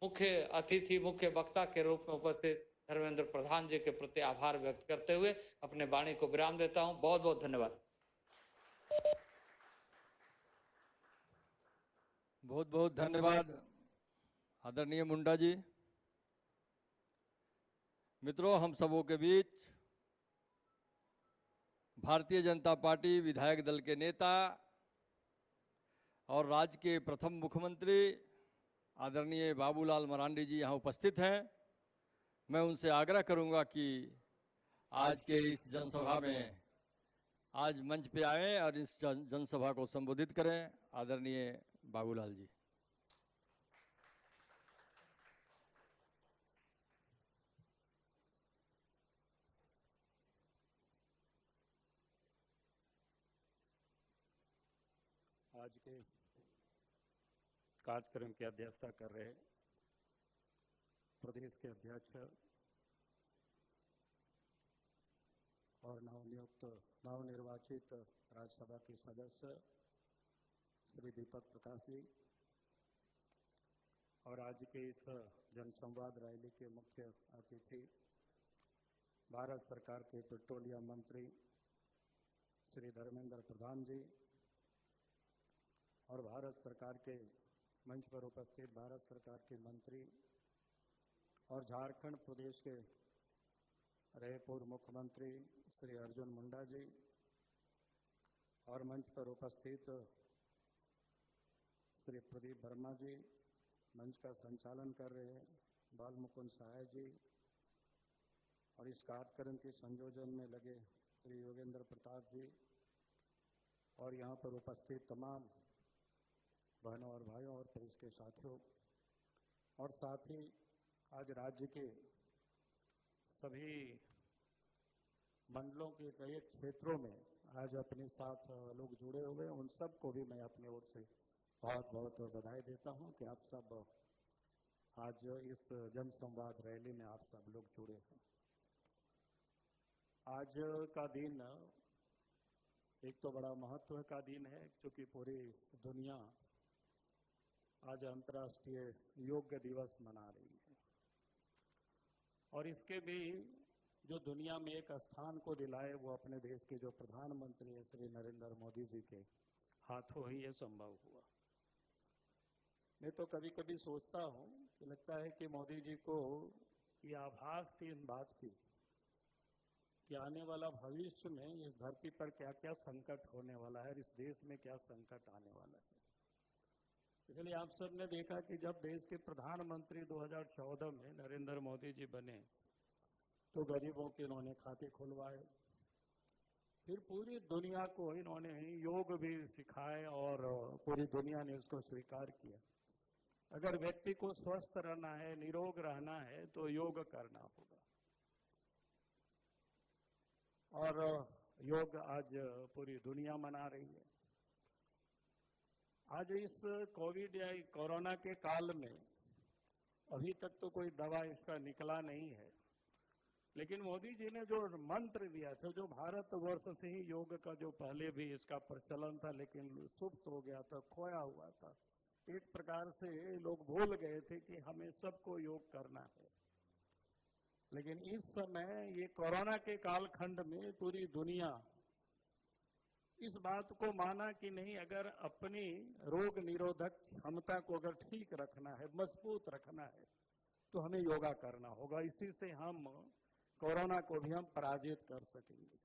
मुख्य अतिथि, मुख्य वक्ता के रूप में उपस्थित धर्मेंद्र प्रधान जी के प्रति आभार व्यक्त करते हुए अपने वाणी को विराम देता हूं। बहुत बहुत धन्यवाद। बहुत बहुत धन्यवाद आदरणीय मुंडा जी। मित्रों, हम सबों के बीच भारतीय जनता पार्टी विधायक दल के नेता और राज्य के प्रथम मुख्यमंत्री आदरणीय बाबूलाल मरांडी जी यहाँ उपस्थित हैं। मैं उनसे आग्रह करूंगा कि आज के इस जनसभा में आज मंच पे आएं और इस जनसभा को संबोधित करें। आदरणीय बाबूलाल जी। आज के कार्यक्रम की अध्यक्षता कर रहे प्रदेश के अध्यक्ष और नवनिर्वाचित राज्यसभा के सदस्य श्री दीपक प्रकाश जी और आज के इस जनसंवाद रैली के मुख्य अतिथि भारत सरकार के पेट्रोलियम मंत्री श्री धर्मेंद्र प्रधान जी और भारत सरकार के मंच पर उपस्थित भारत सरकार के मंत्री और झारखंड प्रदेश के रहे पूर्व मुख्यमंत्री श्री अर्जुन मुंडा जी और मंच पर उपस्थित श्री प्रदीप वर्मा जी, मंच का संचालन कर रहे बाल मुकुंद सहाय जी और इस कार्यक्रम के संयोजन में लगे श्री योगेंद्र प्रताप जी और यहाँ पर उपस्थित तमाम बहनों और भाइयों और पुलिस के साथियों, और साथ ही आज राज्य के सभी मंडलों के कई क्षेत्रों में आज अपने साथ लोग जुड़े हुए हैं, उन सब को भी मैं अपनी ओर से बहुत बहुत बधाई देता हूं कि आप सब आज इस जन संवाद रैली में आप सब लोग जुड़े हैं। आज का दिन एक तो बड़ा महत्व का दिन है क्योंकि पूरी दुनिया आज अंतर्राष्ट्रीय योग दिवस मना रही है और इसके भी जो दुनिया में एक स्थान को दिलाए वो अपने देश के जो प्रधानमंत्री हैं श्री नरेंद्र मोदी जी के हाथों ही ये संभव हुआ। मैं तो कभी कभी सोचता हूँ कि लगता है कि मोदी जी को ये आभास थी इस बात की कि आने वाला भविष्य में इस धरती पर क्या क्या संकट होने वाला है, इस देश में क्या संकट आने वाला है। इसलिए आप सब ने देखा कि जब देश के प्रधानमंत्री 2014 में नरेंद्र मोदी जी बने तो गरीबों के इन्होंने खाते खुलवाए, फिर पूरी दुनिया को इन्होंने योग भी सिखाए और पूरी दुनिया ने इसको स्वीकार किया। अगर व्यक्ति को स्वस्थ रहना है, निरोग रहना है तो योग करना होगा और योग आज पूरी दुनिया मना रही है। आज इस कोविड या कोरोना के काल में अभी तक तो कोई दवा इसका निकला नहीं है, लेकिन मोदी जी ने जो मंत्र दिया था, जो भारतवर्ष से ही योग का जो पहले भी इसका प्रचलन था लेकिन सुप्त हो गया था, खोया हुआ था, एक प्रकार से लोग भूल गए थे कि हमें सबको योग करना है। लेकिन इस समय ये कोरोना के कालखंड में पूरी दुनिया इस बात को माना कि नहीं, अगर अपनी रोग निरोधक क्षमता को अगर ठीक रखना है, मजबूत रखना है तो हमें योगा करना होगा। इसी से हम कोरोना को भी हम पराजित कर सकेंगे।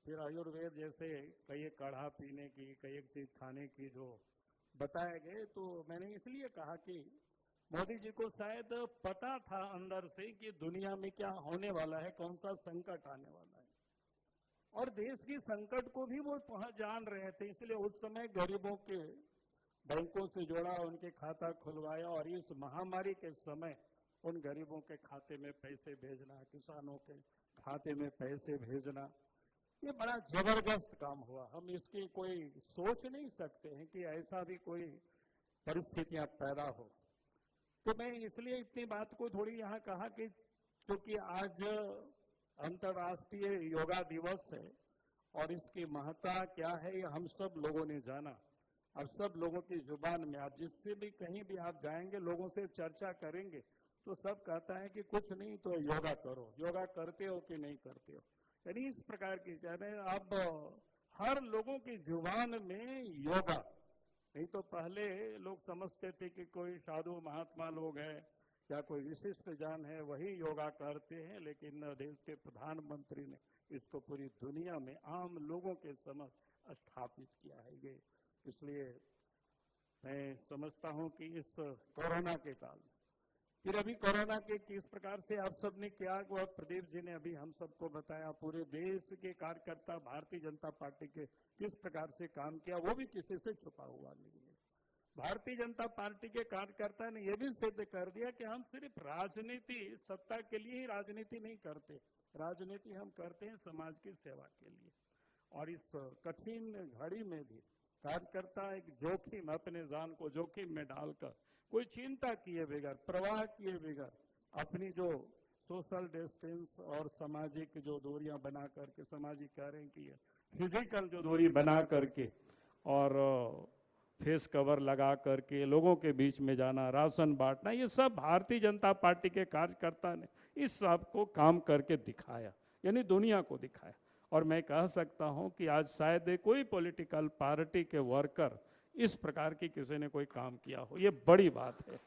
फिर आयुर्वेद जैसे कई काढ़ा पीने की, कई एक चीज खाने की जो बताए गए, तो मैंने इसलिए कहा कि मोदी जी को शायद पता था अंदर से कि दुनिया में क्या होने वाला है, कौन सा संकट आने वाला है और देश की संकट को भी वो जान रहे थे। इसलिए उस समय गरीबों के बैंकों से जोड़ा, उनके खाता खुलवाया और इस महामारी के समय उन गरीबों के खाते में पैसे भेजना, किसानों के खाते में पैसे भेजना, ये बड़ा जबरदस्त काम हुआ। हम इसकी कोई सोच नहीं सकते हैं कि ऐसा भी कोई परिस्थितियां पैदा हो। तो मैं इसलिए इतनी बात को थोड़ी यहाँ कहा कि क्योंकि आज अंतर्राष्ट्रीय योगा दिवस है और इसकी महत्ता क्या है ये हम सब लोगों ने जाना। अब सब लोगों की जुबान में आप जिससे भी कहीं भी आप जाएंगे, लोगों से चर्चा करेंगे तो सब कहता है कि कुछ नहीं तो योगा करो। योगा करते हो कि नहीं करते हो, यानी इस प्रकार की चाहे अब हर लोगों की जुबान में योगा। नहीं तो पहले लोग समझते थे कि कोई साधु महात्मा लोग हैं या कोई विशिष्ट जान है वही योगा करते हैं, लेकिन देश के प्रधानमंत्री ने इसको पूरी दुनिया में आम लोगों के समक्ष स्थापित किया है। ये इसलिए मैं समझता हूं कि इस कोरोना के काल में फिर अभी कोरोना के किस प्रकार से आप सबने किया, वो प्रदीप जी ने अभी हम सबको बताया। पूरे देश के कार्यकर्ता भारतीय जनता पार्टी के किस प्रकार से काम किया, वो भी किसी से छुपा हुआ नहीं है। भारतीय जनता पार्टी के कार्यकर्ता ने यह भी सिद्ध कर दिया कि हम सिर्फ राजनीति, सत्ता के लिए ही राजनीति नहीं करते, राजनीति हम करते हैं समाज की सेवा के लिए। और इस कठिन घड़ी में भी कार्यकर्ता एक जोखिम, अपने जान को जोखिम में डालकर कोई चिंता किए बगैर, प्रवाह किए बगैर अपनी जो सोशल डिस्टेंस और सामाजिक जो दूरियां बना करके, सामाजिक कह रहे हैं कि फिजिकल जो दूरी बना करके और फेस कवर लगा करके लोगों के बीच में जाना, राशन बांटना, ये सब भारतीय जनता पार्टी के कार्यकर्ता ने इस सब को काम करके दिखाया, यानी दुनिया को दिखाया। और मैं कह सकता हूं कि आज शायद कोई पॉलिटिकल पार्टी के वर्कर इस प्रकार की किसी ने कोई काम किया हो, ये बड़ी बात है।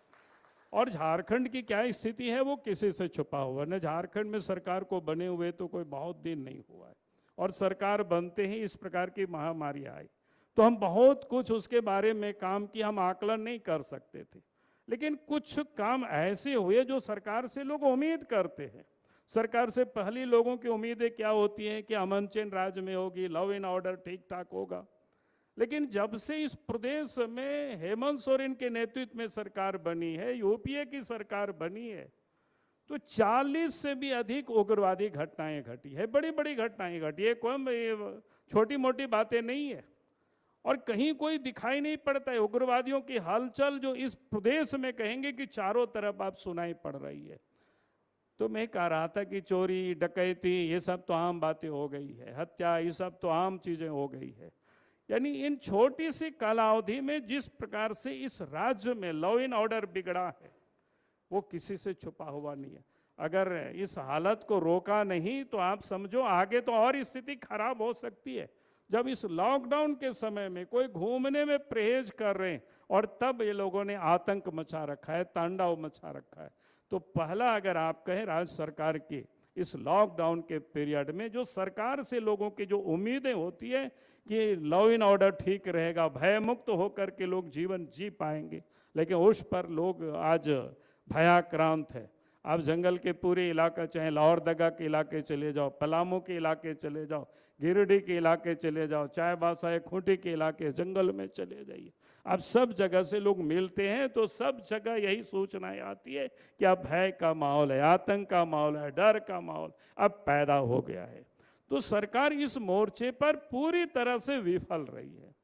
और झारखंड की क्या स्थिति है वो किसी से छुपा हुआ न। झारखंड में सरकार को बने हुए तो कोई बहुत दिन नहीं हुआ है और सरकार बनते ही इस प्रकार की महामारी आई, तो हम बहुत कुछ उसके बारे में काम किया, हम आकलन नहीं कर सकते थे। लेकिन कुछ काम ऐसे हुए जो सरकार से लोग उम्मीद करते हैं। सरकार से पहली लोगों की उम्मीदें क्या होती हैं कि अमन चैन राज्य में होगी, लॉ एंड ऑर्डर ठीक ठाक होगा, लेकिन जब से इस प्रदेश में हेमंत सोरेन के नेतृत्व में सरकार बनी है, यूपीए की सरकार बनी है, तो 40 से भी अधिक उग्रवादी घटनाएं घटी है, बड़ी बड़ी घटनाएं घटी है, कोई छोटी मोटी बातें नहीं है। और कहीं कोई दिखाई नहीं पड़ता है। उग्रवादियों की हलचल जो इस प्रदेश में कहेंगे कि चारों तरफ आप सुनाई पड़ रही है। तो मैं कह रहा था कि चोरी डकैती ये सब तो आम बातें हो गई है, हत्या ये सब तो आम चीजें हो गई है। यानी इन छोटी सी कालावधि में जिस प्रकार से इस राज्य में लॉ एंड ऑर्डर बिगड़ा है वो किसी से छुपा हुआ नहीं है। अगर इस हालत को रोका नहीं तो आप समझो आगे तो और स्थिति खराब हो सकती है। जब इस लॉकडाउन के समय में कोई घूमने में परहेज कर रहे हैं और तब ये लोगों ने आतंक मचा रखा है, तांडव मचा रखा है। तो पहला अगर आप कहें राज्य सरकार की इस लॉकडाउन के पीरियड में जो सरकार से लोगों की जो उम्मीदें होती है कि लॉ एंड ऑर्डर ठीक रहेगा, भय मुक्त होकर के लोग जीवन जी पाएंगे, लेकिन उस पर लोग आज भयाक्रांत है। आप जंगल के पूरे इलाका, चाहे लाहौर दगा के इलाके चले जाओ, पलामू के इलाके चले जाओ, गिरिडीह के इलाके चले जाओ, चाहे बासाए खूंटी के इलाके जंगल में चले जाइए, अब सब जगह से लोग मिलते हैं तो सब जगह यही सूचनाएं आती है कि अब भय का माहौल है, आतंक का माहौल है, डर का माहौल अब पैदा हो गया है। तो सरकार इस मोर्चे पर पूरी तरह से विफल रही है।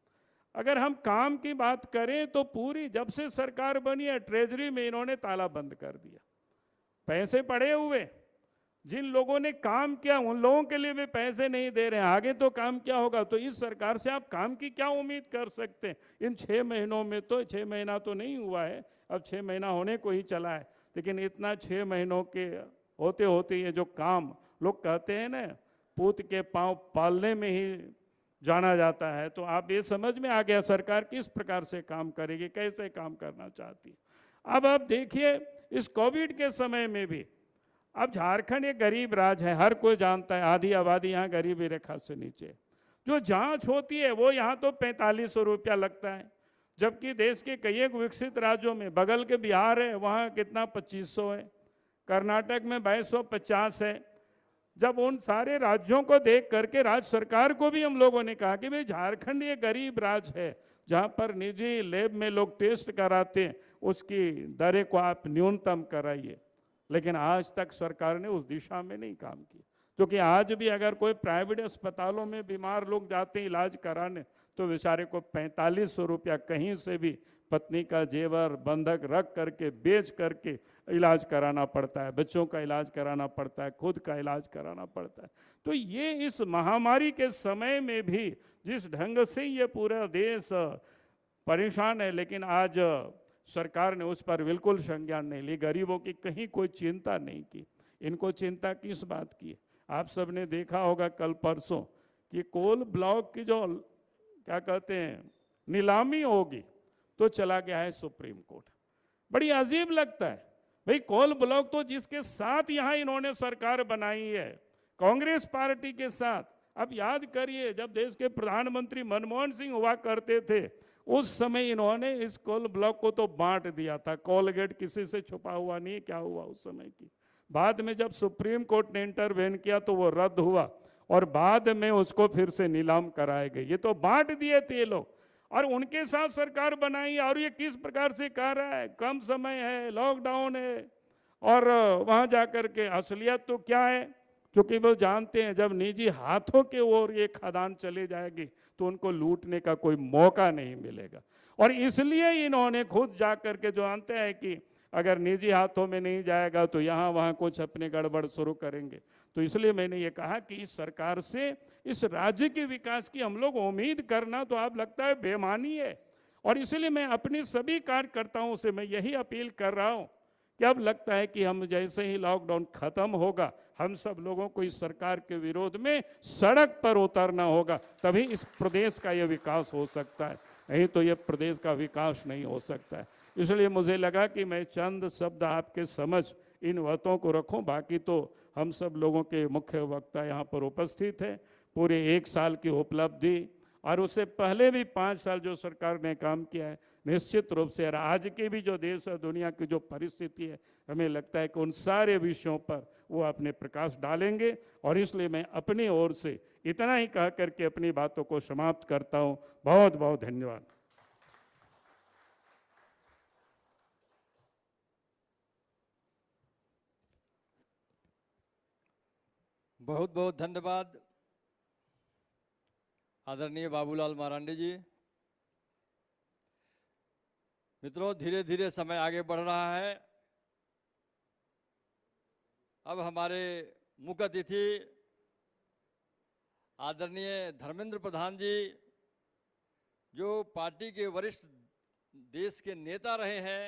अगर हम काम की बात करें तो पूरी जब से सरकार बनी है ट्रेजरी में इन्होंने ताला बंद कर दिया। पैसे पड़े हुए, जिन लोगों ने काम किया उन लोगों के लिए भी पैसे नहीं दे रहे हैं, आगे तो काम क्या होगा। तो इस सरकार से आप काम की क्या उम्मीद कर सकते हैं। इन 6 महीनों में तो 6 महीना तो नहीं हुआ है, अब 6 महीना होने को ही चला है, लेकिन इतना 6 महीनों के होते होते ये जो काम लोग कहते हैं ना पूत के पांव पालने में ही जाना जाता है, तो आप ये समझ में आ गया सरकार किस प्रकार से काम करेगी, कैसे काम करना चाहती है। अब आप देखिए इस कोविड के समय में भी अब झारखंड एक गरीब राज्य है, हर कोई जानता है, आधी आबादी यहाँ गरीबी रेखा से नीचे। जो जांच होती है वो यहाँ तो 4500 रुपया लगता है, जबकि देश के कई एक विकसित राज्यों में, बगल के बिहार है वहाँ कितना 2500 है, कर्नाटक में 2250 है। जब उन सारे राज्यों को देख करके राज्य सरकार को भी हम लोगों ने कहा कि भाई झारखंड ये गरीब राज्य है, जहाँ पर निजी लैब में लोग टेस्ट कराते हैं उसकी दरें को आप न्यूनतम कराइए, लेकिन आज तक सरकार ने उस दिशा में नहीं काम किया। क्योंकि आज भी अगर कोई प्राइवेट अस्पतालों में बीमार लोग जाते हैं इलाज कराने तो बेचारे को 4500 रुपया कहीं से भी पत्नी का जेवर बंधक रख करके बेच करके इलाज कराना पड़ता है, बच्चों का इलाज कराना पड़ता है, खुद का इलाज कराना पड़ता है। तो ये इस महामारी के समय में भी जिस ढंग से ये पूरा देश परेशान है, लेकिन आज सरकार ने उस पर बिल्कुल संज्ञान नहीं ली, गरीबों की कहीं कोई चिंता नहीं की। इनको चिंता किस बात की? आप सबने देखा होगा कल परसों कि कोल ब्लॉक की जो क्या कहते हैं नीलामी होगी तो चला गया है सुप्रीम कोर्ट। बड़ी अजीब लगता है भाई, कोल ब्लॉक तो जिसके साथ यहाँ इन्होंने सरकार बनाई है कांग्रेस पार्टी के साथ। अब याद करिए जब देश के प्रधानमंत्री मनमोहन सिंह हुआ करते थे उस समय इन्होंने इस कोल ब्लॉक को तो बांट दिया था, कोलगेट किसी से छुपा हुआ नहीं क्या हुआ उस समय की। बाद में जब सुप्रीम कोर्ट ने इंटरवेन किया तो वो रद्द हुआ और बाद में उसको फिर से नीलाम कराए गए। ये तो बांट दिए थे ये लोग और उनके साथ सरकार बनाई, और ये किस प्रकार से कह रहा है कम समय है, लॉकडाउन है, और वहां जाकर के असलियत तो क्या है, क्योंकि वो जानते हैं जब निजी हाथों के ओर ये खदान चले जाएगी तो उनको लूटने का कोई मौका नहीं मिलेगा। और इसलिए इन्होंने खुद जाकर के जो जानते हैं कि अगर निजी हाथों में नहीं जाएगा तो यहाँ वहाँ कुछ अपने गड़बड़ शुरू करेंगे। तो इसलिए मैंने ये कहा कि इस सरकार से इस राज्य के विकास की हम लोग उम्मीद करना तो आप लगता है बेमानी है। और इसलिए मैं अपने सभी कार्यकर्ताओं से मैं यही अपील कर रहा हूँ कि अब लगता है कि हम जैसे ही लॉकडाउन खत्म होगा हम सब लोगों को इस सरकार के विरोध में सड़क पर उतरना होगा, तभी इस प्रदेश का ये विकास हो सकता है, नहीं तो ये प्रदेश का विकास नहीं हो सकता है। इसलिए मुझे लगा कि मैं चंद शब्द आपके समझ इन बातों को रखूं, बाकी तो हम सब लोगों के मुख्य वक्ता यहाँ पर उपस्थित हैं। पूरे 1 साल की उपलब्धि और उससे पहले भी 5 साल जो सरकार ने काम किया है निश्चित रूप से, और आज के भी जो देश और दुनिया की जो परिस्थिति है, हमें लगता है कि उन सारे विषयों पर वो अपने प्रकाश डालेंगे। और इसलिए मैं अपनी ओर से इतना ही कह करके अपनी बातों को समाप्त करता हूँ। बहुत बहुत धन्यवाद। बहुत बहुत धन्यवाद आदरणीय बाबूलाल मरांडी जी। मित्रों, धीरे धीरे समय आगे बढ़ रहा है। अब हमारे मुख्य अतिथि आदरणीय धर्मेंद्र प्रधान जी, जो पार्टी के वरिष्ठ देश के नेता रहे हैं,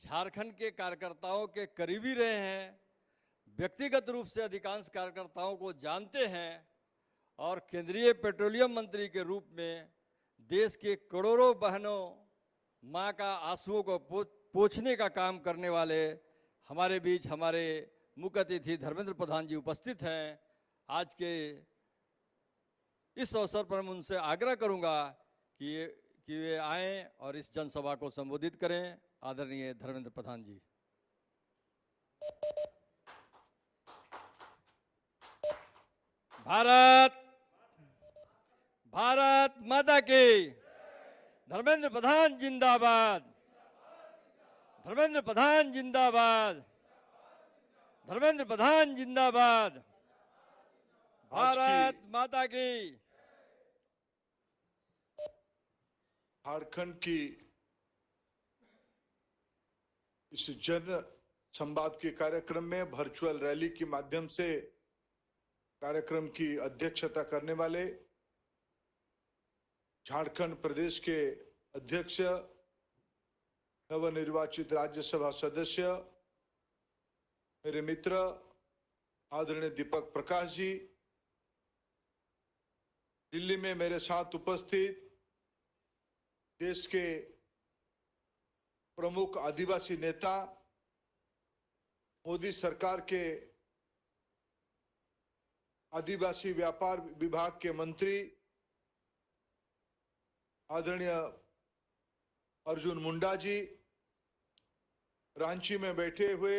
झारखंड के कार्यकर्ताओं के करीबी रहे हैं, व्यक्तिगत रूप से अधिकांश कार्यकर्ताओं को जानते हैं और केंद्रीय पेट्रोलियम मंत्री के रूप में देश के करोड़ों बहनों मां का आंसुओं को पोंछने का काम करने वाले हमारे बीच हमारे मुख्य अतिथि धर्मेंद्र प्रधान जी उपस्थित हैं। आज के इस अवसर पर मैं उनसे आग्रह करूंगा कि वे आएं और इस जनसभा को संबोधित करें। आदरणीय धर्मेंद्र प्रधान जी। भारत माता की। धर्मेंद्र प्रधान जिंदाबाद। धर्मेंद्र प्रधान जिंदाबाद। धर्मेंद्र प्रधान जिंदाबाद। भारत माता की। झारखंड की इस जन संवाद के कार्यक्रम में वर्चुअल रैली के माध्यम से कार्यक्रम की अध्यक्षता करने वाले झारखंड प्रदेश के अध्यक्ष, नवनिर्वाचित राज्यसभा सदस्य, मेरे मित्र आदरणीय दीपक प्रकाश जी, दिल्ली में मेरे साथ उपस्थित देश के प्रमुख आदिवासी नेता, मोदी सरकार के आदिवासी व्यापार विभाग के मंत्री आदरणीय अर्जुन मुंडा जी, रांची में बैठे हुए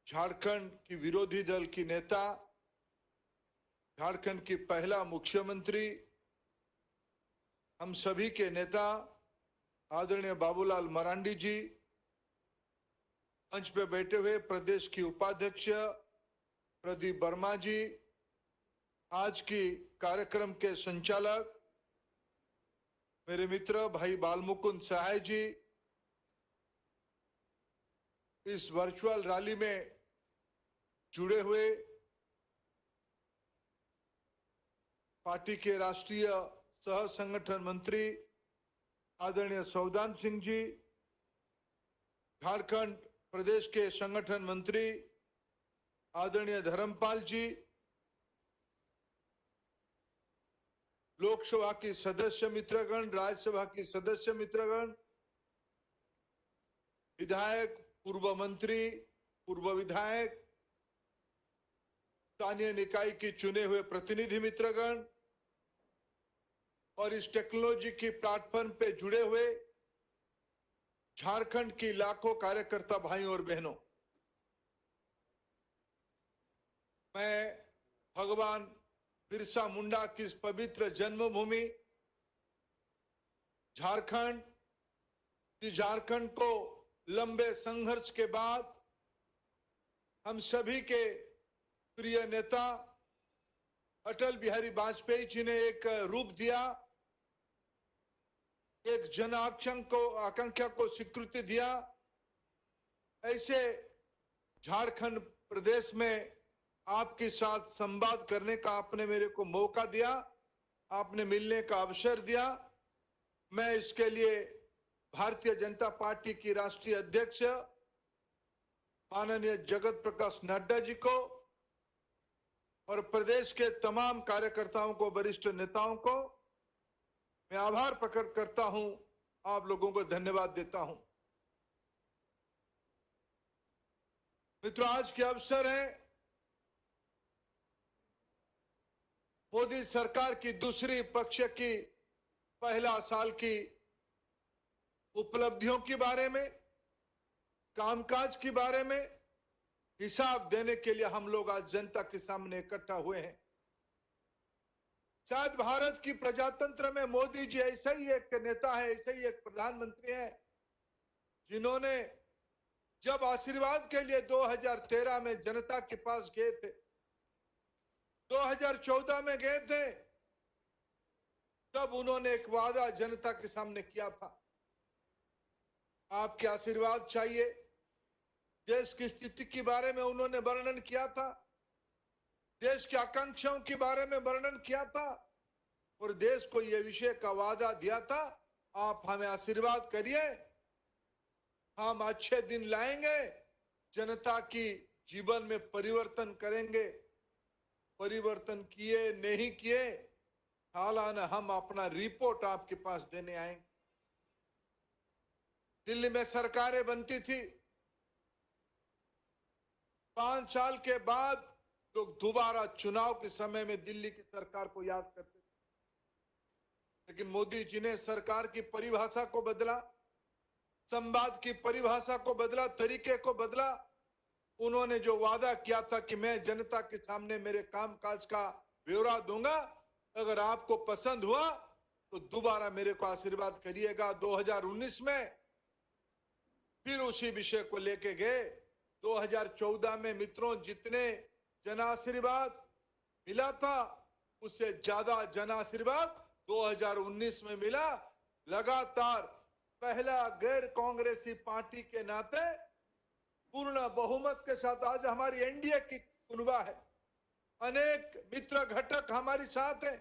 झारखंड की विरोधी दल की नेता, झारखंड की पहला मुख्यमंत्री, हम सभी के नेता आदरणीय बाबूलाल मरांडी जी, मंच पे बैठे हुए प्रदेश की उपाध्यक्ष प्रदीप वर्मा जी, आज की कार्यक्रम के संचालक मेरे मित्र भाई बालमुकुंद सहाय जी, इस वर्चुअल रैली में जुड़े हुए पार्टी के राष्ट्रीय सह संगठन मंत्री आदरणीय सौदान सिंह जी, झारखंड प्रदेश के संगठन मंत्री आदरणीय धर्मपाल जी, लोकसभा की सदस्य मित्रगण, राज्यसभा की सदस्य मित्रगण, विधायक, पूर्व मंत्री, पूर्व विधायक, स्थानीय निकाय की चुने हुए प्रतिनिधि मित्रगण और इस टेक्नोलॉजी की प्लेटफॉर्म पे जुड़े हुए झारखंड की लाखों कार्यकर्ता भाइयों और बहनों, मैं भगवान बिरसा मुंडा की इस पवित्र जन्मभूमि झारखंड, झारखंड को लंबे संघर्ष के बाद हम सभी के प्रिय नेता अटल बिहारी वाजपेयी जी ने एक रूप दिया, एक जन आकांक्षा को स्वीकृति दिया, ऐसे झारखंड प्रदेश में आपके साथ संवाद करने का आपने मेरे को मौका दिया, आपने मिलने का अवसर दिया। मैं इसके लिए भारतीय जनता पार्टी की राष्ट्रीय अध्यक्ष माननीय जगत प्रकाश नड्डा जी को और प्रदेश के तमाम कार्यकर्ताओं को, वरिष्ठ नेताओं को मैं आभार प्रकट करता हूं, आप लोगों को धन्यवाद देता हूं। मित्रों, आज के अवसर है मोदी सरकार की दूसरी पक्ष की पहला साल की उपलब्धियों के बारे में, कामकाज के बारे में हिसाब देने के लिए हम लोग आज जनता के सामने इकट्ठा हुए हैं। शायद भारत की प्रजातंत्र में मोदी जी ऐसा ही एक नेता है, ऐसा ही एक प्रधानमंत्री है जिन्होंने जब आशीर्वाद के लिए 2013 में जनता के पास गए थे, 2014 में गए थे, तब उन्होंने एक वादा जनता के सामने किया था। आपके आशीर्वाद चाहिए। देश की स्थिति के बारे में उन्होंने वर्णन किया था, देश की आकांक्षाओं के बारे में वर्णन किया था और देश को यह विषय का वादा दिया था, आप हमें आशीर्वाद करिए, हम अच्छे दिन लाएंगे, जनता की जीवन में परिवर्तन करेंगे। परिवर्तन किए नहीं किए, सालाना हम अपना रिपोर्ट आपके पास देने आएंगे। दिल्ली में सरकारें बनती थी, 5 साल के बाद लोग दोबारा चुनाव के समय में दिल्ली की सरकार को याद करते थे, लेकिन मोदी जी ने सरकार की परिभाषा को बदला, संवाद की परिभाषा को बदला, तरीके को बदला। उन्होंने जो वादा किया था कि मैं जनता के सामने मेरे कामकाज का ब्यौरा दूंगा, अगर आपको पसंद हुआ तो दोबारा मेरे को आशीर्वाद करिएगा। 2019 में फिर उसी विषय को लेके गए। 2014 में मित्रों जितने जन आशीर्वाद मिला था उससे ज्यादा जन आशीर्वाद 2019 में मिला। लगातार पहला गैर कांग्रेसी पार्टी के नाते पूर्ण बहुमत के साथ आज हमारी एनडीए की कुनबा है, अनेक मित्र घटक हमारे साथ हैं,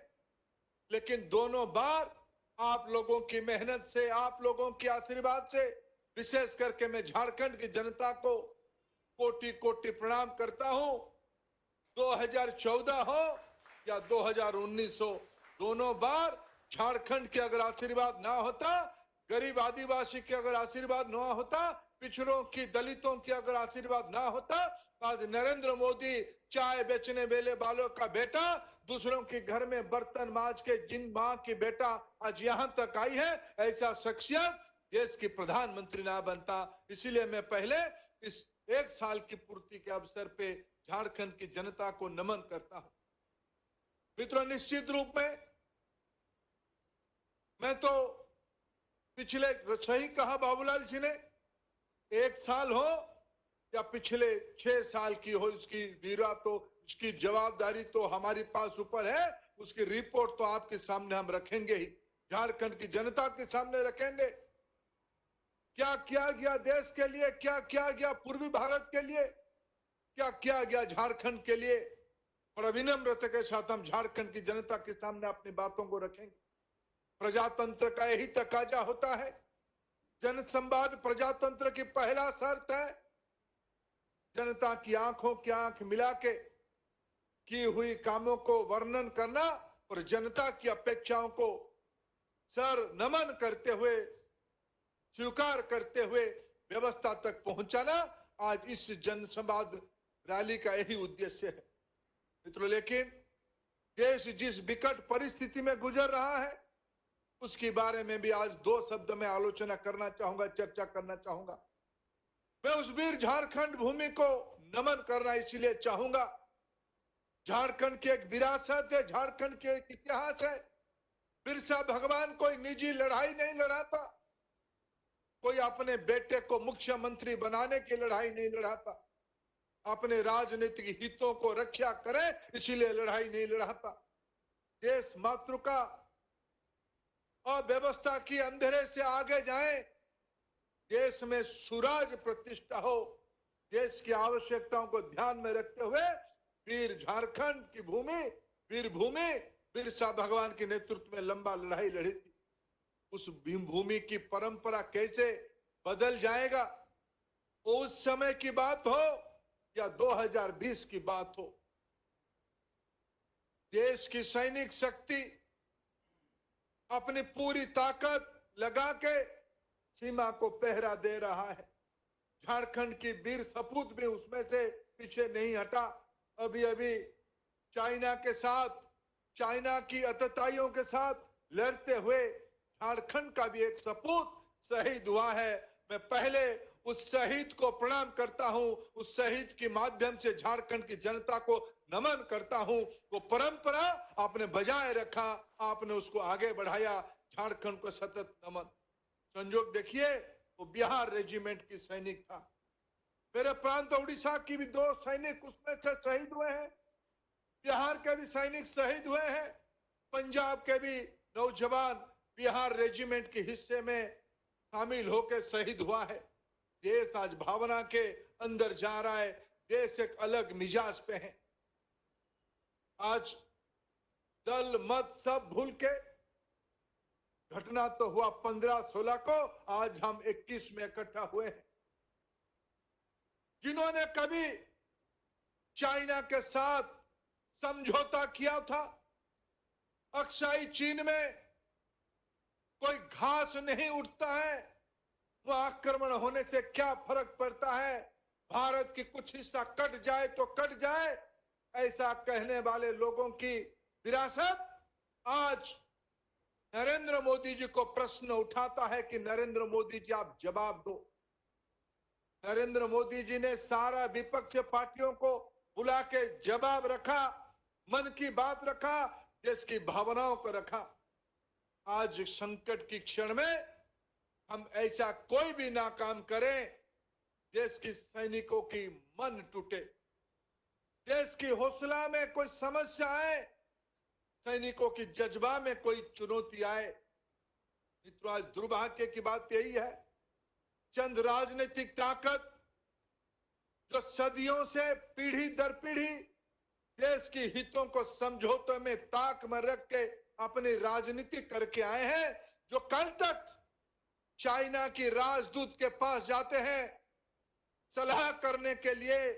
लेकिन दोनों बार आप लोगों की मेहनत से, आप लोगों के आशीर्वाद से, विशेष करके मैं झारखंड की जनता को कोटि कोटि प्रणाम करता हूं। 2014 हो या 2019 हो, दोनों बार झारखंड के अगर आशीर्वाद ना होता, गरीब आदिवासी के अगर आशीर्वाद ना होता, पिछड़ों की, दलितों की अगर आशीर्वाद ना होता, आज नरेंद्र मोदी चाय बेचने वालों का बेटा, दूसरों के घर में बर्तन मांज के जिन मां की बेटा आज यहां तक आई है, ऐसा शख्सियत देश की प्रधानमंत्री ना बनता। इसीलिए मैं पहले इस 1 साल की पूर्ति के अवसर पे झारखंड की जनता को नमन करता हूं। मित्रों, निश्चित रूप में मैं तो पिछले, सही कहा बाबूलाल जी ने, 1 साल हो या पिछले 6 साल की हो, इसकी वीरा तो, इसकी जवाबदारी तो हमारे पास ऊपर है। उसकी रिपोर्ट तो आपके सामने हम रखेंगे ही, झारखंड की जनता के सामने रखेंगे। क्या किया गया देश के लिए, क्या किया गया पूर्वी भारत के लिए, क्या किया गया झारखंड के लिए, और विनम्रता के साथ हम झारखंड की जनता के सामने अपनी बातों को रखेंगे। प्रजातंत्र का यही तकाजा होता है। जन संवाद प्रजातंत्र की पहला शर्त है। जनता की आंखों की आंख मिला के की हुई कामों को वर्णन करना और जनता की अपेक्षाओं को सर नमन करते हुए, स्वीकार करते हुए व्यवस्था तक पहुंचाना, आज इस जन संवाद रैली का यही उद्देश्य है। मित्रों, लेकिन देश जिस विकट परिस्थिति में गुजर रहा है उसके बारे में भी आज 2 शब्द में आलोचना करना चाहूंगा, चर्चा करना चाहूंगा। मैं उस वीर झारखंड भूमि को नमन करना इसलिए चाहूंगा। झारखंड की एक विरासत है, झारखंड के एक इतिहास है। बिरसा भगवान कोई निजी लड़ाई नहीं लड़ा था, कोई अपने बेटे को मुख्यमंत्री बनाने की लड़ाई नहीं लड़ा था, अपने राजनीतिक हितों को रक्षा करे इसीलिए लड़ाई नहीं लड़ा था। देश मातृ का और व्यवस्था की अंधेरे से आगे जाए, देश में सुराज प्रतिष्ठा हो, देश की आवश्यकताओं को ध्यान में रखते हुए वीर झारखंड की भूमि, वीर भूमि बिरसा भगवान के नेतृत्व में लंबा लड़ाई लड़ी थी। उस भूमि की परंपरा कैसे बदल जाएगा, उस समय की बात हो या 2020 की बात हो, देश की सैनिक शक्ति अपनी पूरी ताकत लगा के सीमा को पहरा दे रहा है। झारखंड की वीर सपूत भी उसमें से पीछे नहीं हटा। अभी अभी चाइना के साथ, चाइना की आतताइयों के साथ लड़ते हुए झारखंड का भी एक सपूत शहीद हुआ है। मैं पहले उस शहीद को प्रणाम करता हूं, उस शहीद के माध्यम से झारखंड की जनता को नमन करता हूं। वो परंपरा आपने बजाय रखा, आपने उसको आगे बढ़ाया। झारखंड को सतत नमन। संजोग देखिए, वो बिहार रेजिमेंट की सैनिक था। मेरे प्रांत उड़ीसा की भी 2 सैनिक उसमें से शहीद हुए हैं। बिहार के भी सैनिक शहीद हुए हैं। पंजाब के भी नौजवान बिहार रेजिमेंट के हिस्से में शामिल होकर शहीद हुआ है। देश आज भावना के अंदर जा रहा है। देश एक अलग मिजाज पे है। आज दल मत सब भूल के, घटना तो हुआ 15-16 को, आज हम 21 में इकट्ठा हुए हैं। जिन्होंने कभी चाइना के साथ समझौता किया था, अक्साई चीन में कोई घास नहीं उठता है, वह आक्रमण होने से क्या फर्क पड़ता है, भारत की कुछ हिस्सा कट जाए तो कट जाए, ऐसा कहने वाले लोगों की विरासत आज नरेंद्र मोदी जी को प्रश्न उठाता है कि नरेंद्र मोदी जी आप जवाब दो। नरेंद्र मोदी जी ने सारा विपक्ष पार्टियों को बुला के जवाब रखा, मन की बात रखा, देश की भावनाओं को रखा। आज संकट की क्षण में हम ऐसा कोई भी ना काम करें, देश की सैनिकों की मन टूटे, देश की हौसला में कोई समस्या आए, सैनिकों की जज्बा में कोई चुनौती आए। मित्रों, आज दुर्भाग्य की बात यही है, चंद राजनीतिक ताकत जो सदियों से पीढ़ी दर पीढ़ी देश की हितों को समझौते में ताक में रख के अपनी राजनीति करके आए हैं, जो कल तक चाइना की राजदूत के पास जाते हैं सलाह करने के लिए,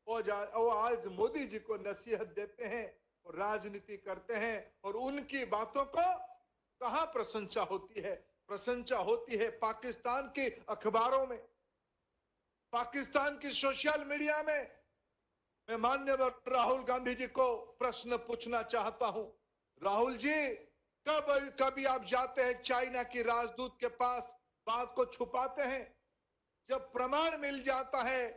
वो आज मोदी जी को नसीहत देते हैं और राजनीति करते हैं, और उनकी बातों को कहां प्रशंसा होती है? प्रशंसा होती है पाकिस्तान की अखबारों में, पाकिस्तान की सोशल मीडिया में। मैं माननीय राहुल गांधी जी को प्रश्न पूछना चाहता हूं, राहुल जी, कभी आप जाते हैं चाइना की राजदूत के पास, बात को छुपाते हैं, जब प्रमाण मिल जाता है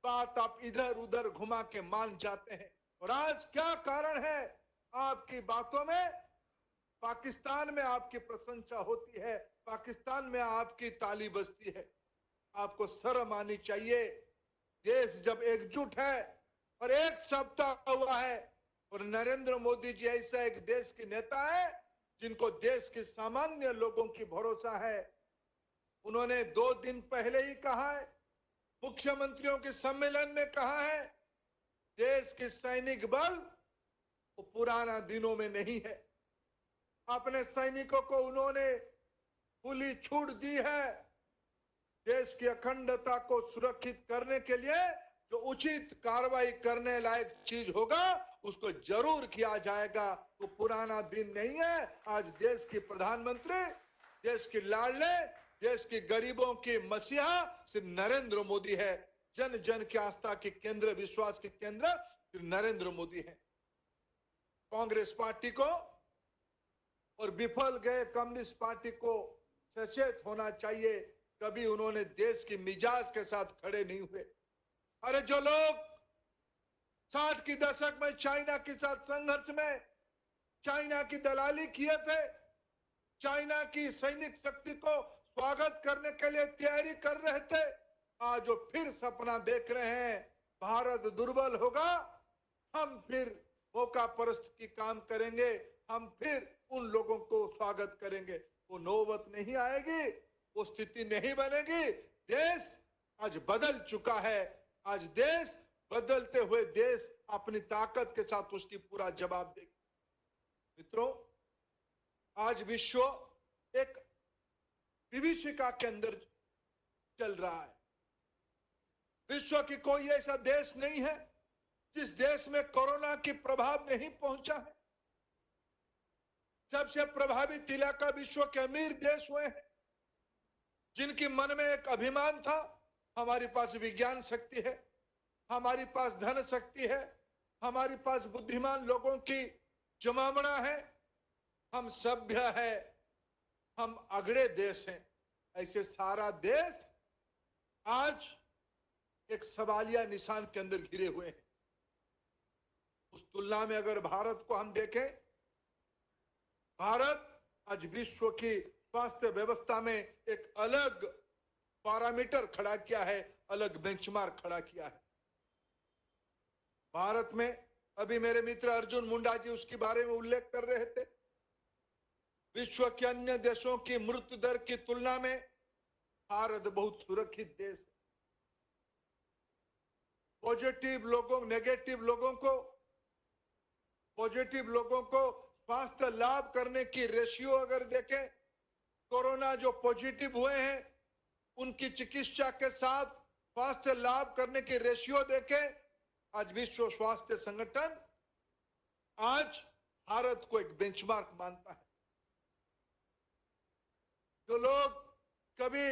बात आप इधर उधर घुमा के मान जाते हैं। और आज क्या कारण है? आपकी बातों में पाकिस्तान में आपकी प्रशंसा होती है, पाकिस्तान में आपकी ताली बजती है। आपको शर्म आनी चाहिए। देश जब एकजुट है और एक सप्ताह हुआ है, और नरेंद्र मोदी जी ऐसा एक देश के नेता है जिनको देश के सामान्य लोगों की भरोसा है। उन्होंने 2 दिन पहले ही कहा है, मुख्यमंत्रियों के सम्मेलन में कहा है, देश के सैनिक बल वो पुराना दिनों में नहीं है। अपने सैनिकों को उन्होंने खुली छूट दी है। देश की अखंडता को सुरक्षित करने के लिए जो उचित कार्रवाई करने लायक चीज होगा उसको जरूर किया जाएगा। वो पुराना दिन नहीं है। आज देश की प्रधानमंत्री, देश की लाडले, देश की गरीबों की मसीहा श्री नरेंद्र मोदी है। जन जन की आस्था के केंद्र, विश्वास के केंद्र श्री नरेंद्र मोदी है। कांग्रेस पार्टी को और विफल गए कम्युनिस्ट पार्टी को सचेत होना चाहिए। कभी उन्होंने देश की मिजाज के साथ खड़े नहीं हुए। अरे जो लोग 60 की दशक में चाइना के साथ संघर्ष में चाइना की दलाली किए थे, चाइना की सैनिक शक्ति को स्वागत करने के लिए तैयारी कर रहे थे, आज वो फिर सपना देख रहे हैं भारत दुर्बल होगा, हम फिर मौका परस्त की काम करेंगे, हम फिर उन लोगों को स्वागत करेंगे। वो नौबत नहीं आएगी, वो स्थिति नहीं बनेगी। देश आज बदल चुका है। आज देश बदलते हुए देश अपनी ताकत के साथ उसकी पूरा जवाब देगा। मित्रों, आज विश्व एक विभीषिका के अंदर चल रहा है। विश्व की कोई ऐसा देश नहीं है जिस देश में कोरोना की प्रभाव नहीं पहुंचा है। सबसे प्रभावित इलाका विश्व के अमीर देश हुए हैं, जिनके मन में एक अभिमान था, हमारे पास विज्ञान शक्ति है, हमारे पास धन शक्ति है, हमारे पास बुद्धिमान लोगों की जमावड़ा है, हम सभ्य है, हम अगड़े देश हैं। ऐसे सारा देश आज एक सवालिया निशान के अंदर घिरे हुए हैं। उस तुलना में अगर भारत को हम देखें, भारत आज विश्व की स्वास्थ्य व्यवस्था में एक अलग पैरामीटर खड़ा किया है, अलग बेंचमार्क खड़ा किया है। भारत में अभी मेरे मित्र अर्जुन मुंडा जी उसके बारे में उल्लेख कर रहे थे, विश्व के अन्य देशों की मृत्यु दर की तुलना में भारत बहुत सुरक्षित देश है। पॉजिटिव लोगों को स्वास्थ्य लाभ करने की रेशियो अगर देखें, कोरोना जो पॉजिटिव हुए हैं उनकी चिकित्सा के साथ स्वास्थ्य लाभ करने की रेशियो देखें, आज विश्व स्वास्थ्य संगठन आज भारत को एक बेंचमार्क मानता है। जो लोग कभी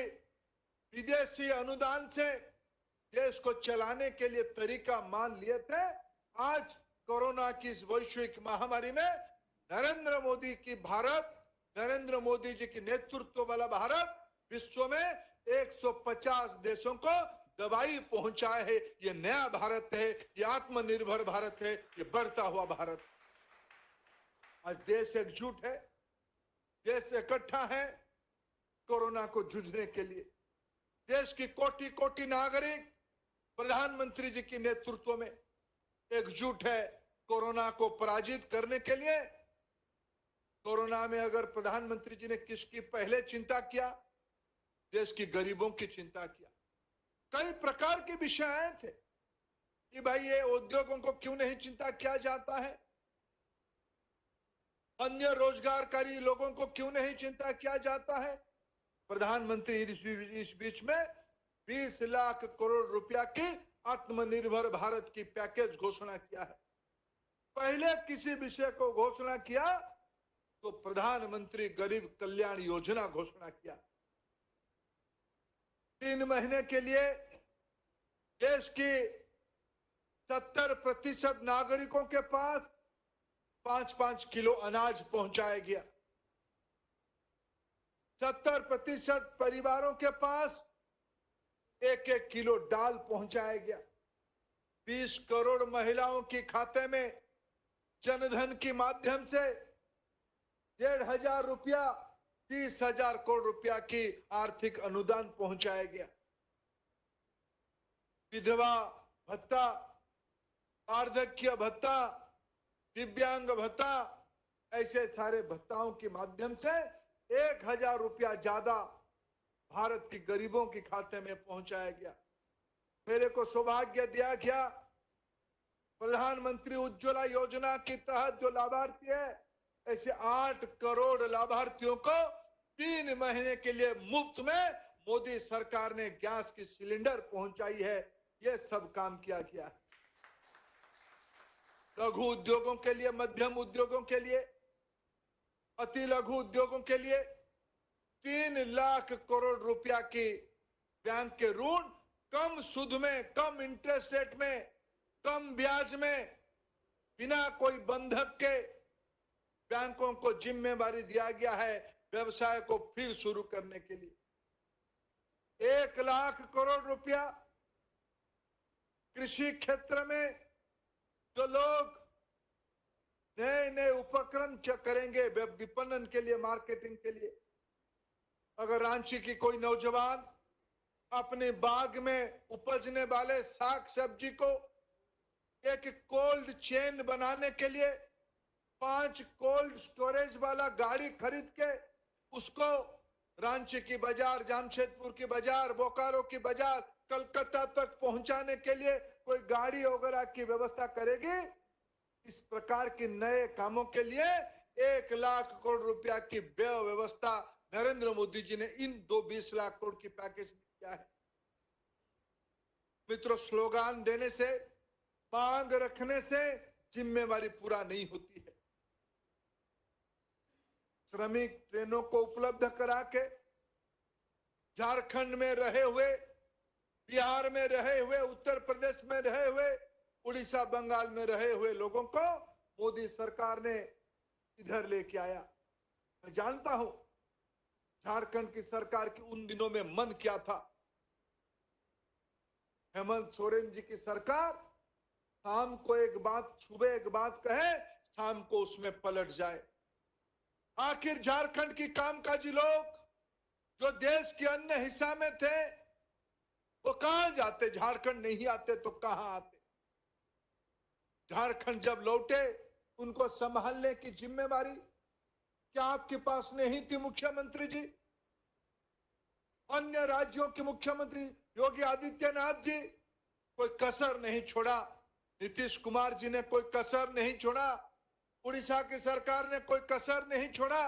विदेशी अनुदान से देश को चलाने के लिए तरीका मान लिए थे, आज कोरोना की इस वैश्विक महामारी में नरेंद्र मोदी जी की नेतृत्व वाला भारत विश्व में 150 देशों को दवाई पहुंचाए है। ये नया भारत है, ये आत्मनिर्भर भारत है, ये बढ़ता हुआ भारत। आज देश एकजुट है, देश इकट्ठा है कोरोना को जूझने के लिए। देश की कोटि कोटि नागरिक प्रधानमंत्री जी के नेतृत्व में एकजुट है कोरोना को पराजित करने के लिए। कोरोना में अगर प्रधानमंत्री जी ने किसकी पहले चिंता किया, देश की गरीबों की चिंता किया। कई प्रकार के विषय आए थे कि भाई ये उद्योगों को क्यों नहीं चिंता किया जाता है, अन्य रोजगारकारी लोगों को क्यों नहीं चिंता किया जाता है। प्रधानमंत्री इस बीच में 20 लाख करोड़ रुपया की आत्मनिर्भर भारत की पैकेज घोषणा किया है। पहले किसी विषय को घोषणा किया तो प्रधानमंत्री गरीब कल्याण योजना घोषणा किया। 3 महीने के लिए देश की 70% नागरिकों के पास 5-5 किलो अनाज पहुंचाया गया। 70% परिवारों के पास 1-1 किलो दाल पहुंचाया गया। 20 करोड़ महिलाओं के खाते में जनधन के माध्यम से 1,500 रुपया 30,000 करोड़ रुपया की आर्थिक अनुदान पहुंचाया गया। विधवा भत्ता, वार्धक्य भत्ता, दिव्यांग भत्ता, ऐसे सारे भत्ताओं के माध्यम से 1,000 रुपया ज्यादा भारत के गरीबों के खाते में पहुंचाया गया। मेरे को सौभाग्य दिया गया प्रधानमंत्री उज्ज्वला योजना के तहत जो लाभार्थी है, ऐसे 8 करोड़ लाभार्थियों को 3 महीने के लिए मुफ्त में मोदी सरकार ने गैस की सिलेंडर पहुंचाई है। यह सब काम किया गया है। लघु उद्योगों के लिए, मध्यम उद्योगों के लिए, अति लघु उद्योगों के लिए 3 लाख करोड़ रुपया की बैंक के ऋण कम सूद में, कम इंटरेस्ट रेट में, कम ब्याज में, बिना कोई बंधक के बैंकों को जिम्मेवारी दिया गया है व्यवसाय को फिर शुरू करने के लिए। 1 लाख करोड़ रुपया कृषि क्षेत्र में जो लोग नए नए उपक्रम करेंगे विपणन के लिए, मार्केटिंग के लिए, अगर रांची की कोई नौजवान अपने बाग में उपजने वाले साग सब्जी को एक कोल्ड चेन बनाने के लिए 5 कोल्ड स्टोरेज वाला गाड़ी खरीद के उसको रांची की बाजार, जामशेदपुर की बाजार, बोकारो की बाजार, कलकत्ता तक पहुंचाने के लिए कोई गाड़ी वगैरह की व्यवस्था करेगी। इस प्रकार के नए कामों के लिए 1 लाख करोड़ रुपया की व्यवस्था नरेंद्र मोदी जी ने इन 20 लाख करोड़ की पैकेज में किया है। मित्रों, स्लोगान देने से, मांग रखने से जिम्मेवारी पूरा नहीं होती है। श्रमिक ट्रेनों को उपलब्ध करा के झारखंड में रहे हुए, बिहार में रहे हुए, उत्तर प्रदेश में रहे हुए, उड़ीसा, बंगाल में रहे हुए लोगों को मोदी सरकार ने इधर लेके आया। मैं जानता हूं झारखंड की सरकार की उन दिनों में मन क्या था। हेमंत सोरेन जी की सरकार शाम को एक बात, सुबह एक बात कहे, शाम को उसमें पलट जाए। आखिर झारखंड की कामकाजी लोग जो देश के अन्य हिस्सा में थे वो कहां जाते? झारखंड नहीं आते तो कहां आते? झारखंड जब लौटे उनको संभालने की जिम्मेवारी क्या आपके पास नहीं थी मुख्यमंत्री जी? अन्य राज्यों के मुख्यमंत्री योगी आदित्यनाथ जी कोई कसर नहीं छोड़ा, नीतीश कुमार जी ने कोई कसर नहीं छोड़ा, उड़ीसा की सरकार ने कोई कसर नहीं छोड़ा।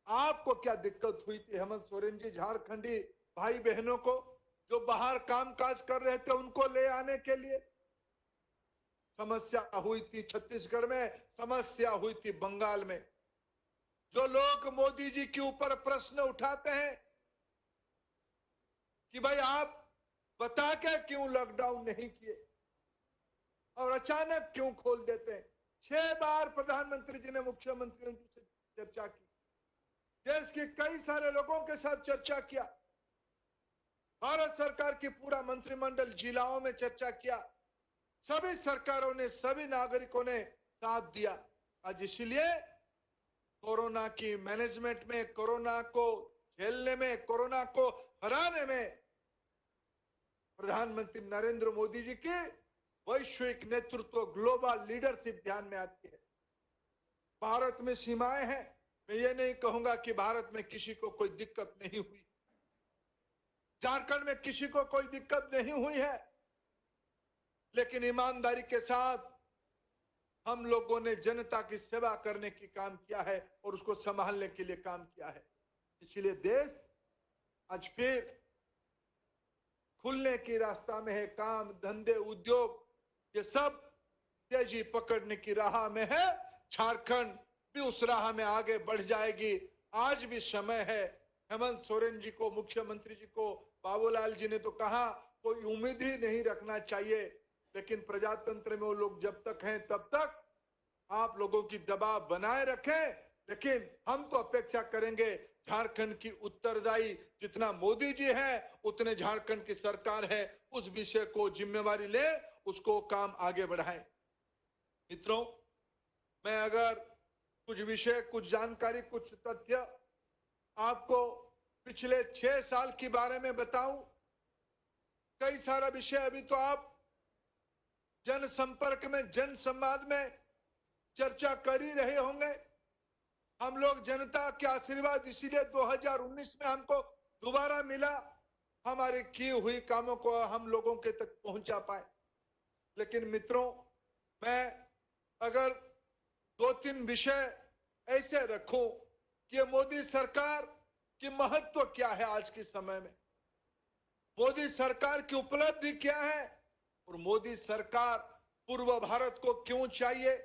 आपको क्या दिक्कत हुई थी हेमंत सोरेन जी झारखंडी भाई बहनों को जो बाहर कामकाज कर रहे थे उनको ले आने के लिए? समस्या हुई थी छत्तीसगढ़ में, समस्या हुई थी बंगाल में। जो लोग मोदी जी के ऊपर प्रश्न उठाते हैं कि भाई आप बता के क्यों लॉकडाउन नहीं किए और अचानक क्यों खोल देते हैं? 6 बार प्रधानमंत्री जी ने मुख्यमंत्रियों से चर्चा की, देश के कई सारे लोगों के साथ चर्चा किया, भारत सरकार की पूरा मंत्रिमंडल जिलाओं में चर्चा किया, सभी सरकारों ने, सभी नागरिकों ने साथ दिया। आज इसलिए कोरोना की मैनेजमेंट में, कोरोना को झेलने में, कोरोना को हराने में प्रधानमंत्री नरेंद्र मोदी जी की वैश्विक नेतृत्व, ग्लोबल लीडरशिप ध्यान में आती है। भारत में सीमाएं हैं, मैं ये नहीं कहूंगा कि भारत में किसी को कोई दिक्कत नहीं हुई, झारखंड में किसी को कोई दिक्कत नहीं हुई है, लेकिन ईमानदारी के साथ हम लोगों ने जनता की सेवा करने की काम किया है और उसको संभालने के लिए काम किया है। इसलिए देश आज फिर खुलने की रास्ता में है। काम धंधे, उद्योग, ये सब तेजी पकड़ने की राह में है। झारखंड भी उस राह में आगे बढ़ जाएगी। आज भी समय है। हेमंत सोरेन जी को, मुख्यमंत्री जी को, बाबूलाल जी ने तो कहा कोई उम्मीद ही नहीं रखना चाहिए, लेकिन प्रजातंत्र में वो लोग जब तक हैं तब तक आप लोगों की दबाव बनाए रखें। लेकिन हम तो अपेक्षा करेंगे झारखंड की उत्तरदायी जितना मोदी जी है उतने झारखंड की सरकार है, उस विषय को जिम्मेवारी ले, उसको काम आगे बढ़ाएं। मित्रों, मैं अगर कुछ विषय, कुछ जानकारी, कुछ तथ्य आपको पिछले 6 साल के बारे में बताऊं, कई सारा विषय अभी तो आप जनसंपर्क में, जन संवाद में चर्चा कर ही रहे होंगे। हम लोग जनता के आशीर्वाद इसीलिए 2019 में हमको दोबारा मिला, हमारे किए हुए कामों को हम लोगों के तक पहुंचा पाए। लेकिन मित्रों, मैं अगर 2-3 विषय ऐसे रखूं कि ये मोदी सरकार की महत्व क्या है आज के समय में, मोदी सरकार की उपलब्धि क्या है और मोदी सरकार पूर्व भारत को क्यों चाहिए,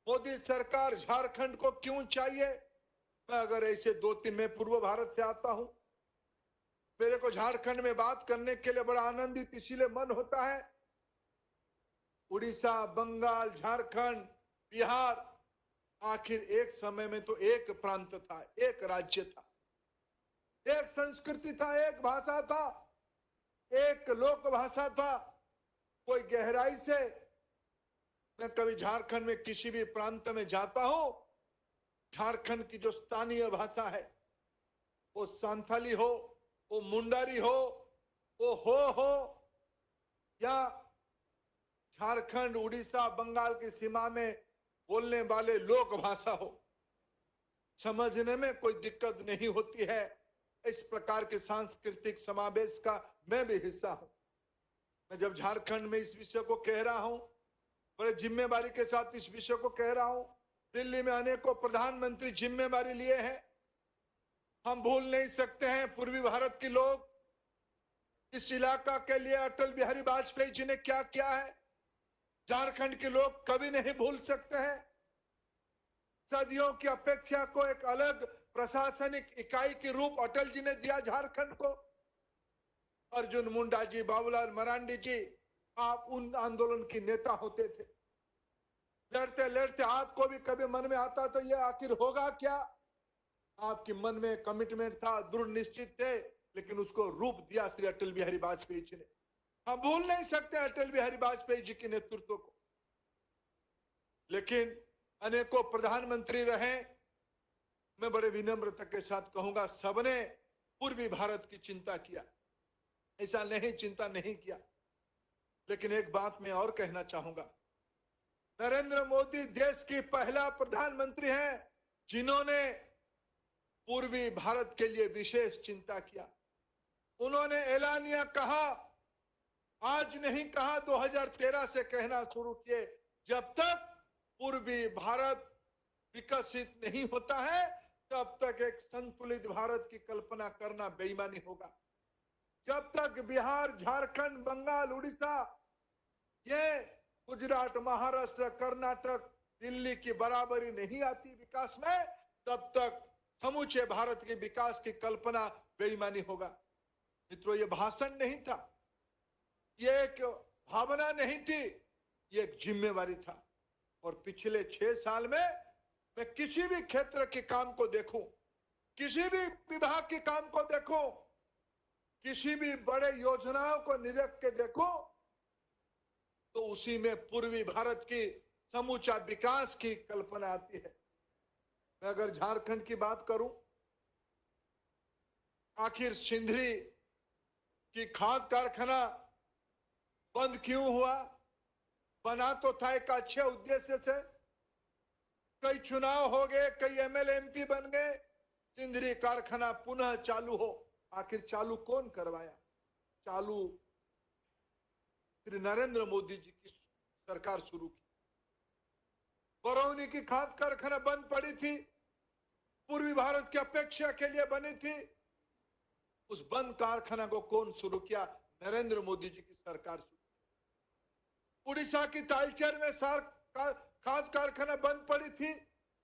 मोदी सरकार झारखंड को क्यों चाहिए। मैं अगर ऐसे 2-3, मैं पूर्व भारत से आता हूं, मेरे को झारखंड में बात करने के लिए बड़ा आनंदित इसीलिए मन होता है। उड़ीसा, बंगाल, झारखंड, बिहार, आखिर एक समय में तो एक प्रांत था, एक राज्य था, एक संस्कृति था, एक भाषा था, एक लोक भाषा था। कोई गहराई से मैं कभी झारखंड में किसी भी प्रांत में जाता हूं, झारखंड की जो स्थानीय भाषा है, वो सांथाली हो, वो मुंडारी हो, वो हो या झारखंड, उड़ीसा, बंगाल की सीमा में बोलने वाले लोक भाषा हो, समझने में कोई दिक्कत नहीं होती है। इस प्रकार के सांस्कृतिक समावेश का मैं भी हिस्सा हूं। मैं जब झारखंड में इस विषय को कह रहा हूं, बड़े जिम्मेवारी के साथ इस विषय को कह रहा हूं। दिल्ली में अनेकों प्रधानमंत्री जिम्मेवारी लिए हैं। हम भूल नहीं सकते हैं पूर्वी भारत के लोग, इस इलाका के लिए अटल बिहारी वाजपेयी जी ने क्या किया है, झारखंड के लोग कभी नहीं भूल सकते हैं। सदियों की अपेक्षा को एक अलग प्रशासनिक इकाई के रूप अटल जी ने दिया झारखंड को। अर्जुन मुंडा जी, बाबूलाल मरांडी जी, आप उन आंदोलन के नेता होते थे। लड़ते लड़ते आपको भी कभी मन में आता तो ये आखिर होगा क्या, आपके मन में कमिटमेंट था, दृढ़ निश्चित थे, लेकिन उसको रूप दिया श्री अटल बिहारी वाजपेयी जी ने। हम भूल नहीं सकते अटल बिहारी वाजपेयी जी के नेतृत्व को। लेकिन अनेकों प्रधानमंत्री रहे, मैं बड़े विनम्रता के साथ कहूंगा सबने पूर्वी भारत की चिंता किया, ऐसा नहीं चिंता नहीं किया। लेकिन एक बात मैं और कहना चाहूंगा, नरेंद्र मोदी देश की पहला प्रधानमंत्री हैं जिन्होंने पूर्वी भारत के लिए विशेष चिंता किया। उन्होंने एलानिया कहा, आज नहीं कहा, 2013 से कहना शुरू किए, जब तक पूर्वी भारत विकसित नहीं होता है तब तक एक संतुलित भारत की कल्पना करना बेईमानी होगा। जब तक बिहार, झारखंड, बंगाल, उड़ीसा, ये गुजरात, महाराष्ट्र, कर्नाटक, दिल्ली की बराबरी नहीं आती विकास में, तब तक समूचे भारत के विकास की कल्पना बेईमानी होगा। मित्रों, ये भाषण नहीं था, ये एक भावना नहीं थी, ये एक जिम्मेवारी था। और पिछले 6 साल में मैं किसी भी क्षेत्र के काम को देखूं, किसी भी विभाग के काम को देखूं, किसी भी बड़े योजनाओं को निरख के देखूं, तो उसी में पूर्वी भारत की समूचा विकास की कल्पना आती है। मैं अगर झारखंड की बात करूं, आखिर सिंधरी की खाद कारखाना बंद क्यों हुआ? बना तो था एक अच्छे उद्देश्य से, कई चुनाव हो गए, कई एमएलए एमपी बन गए, सिंधरी कारखाना पुनः चालू हो। आखिर चालू कौन करवाया? चालू श्री नरेंद्र मोदी जी की सरकार शुरू की। बरौनी की खाद कारखाना बंद पड़ी थी, पूर्वी भारत की अपेक्षा के लिए बनी थी, उस बंद कारखाना को कौन शुरू किया? नरेंद्र मोदी जी की सरकार शुरू। उड़ीसा की तालचेर में खाद कारखाना बंद पड़ी थी,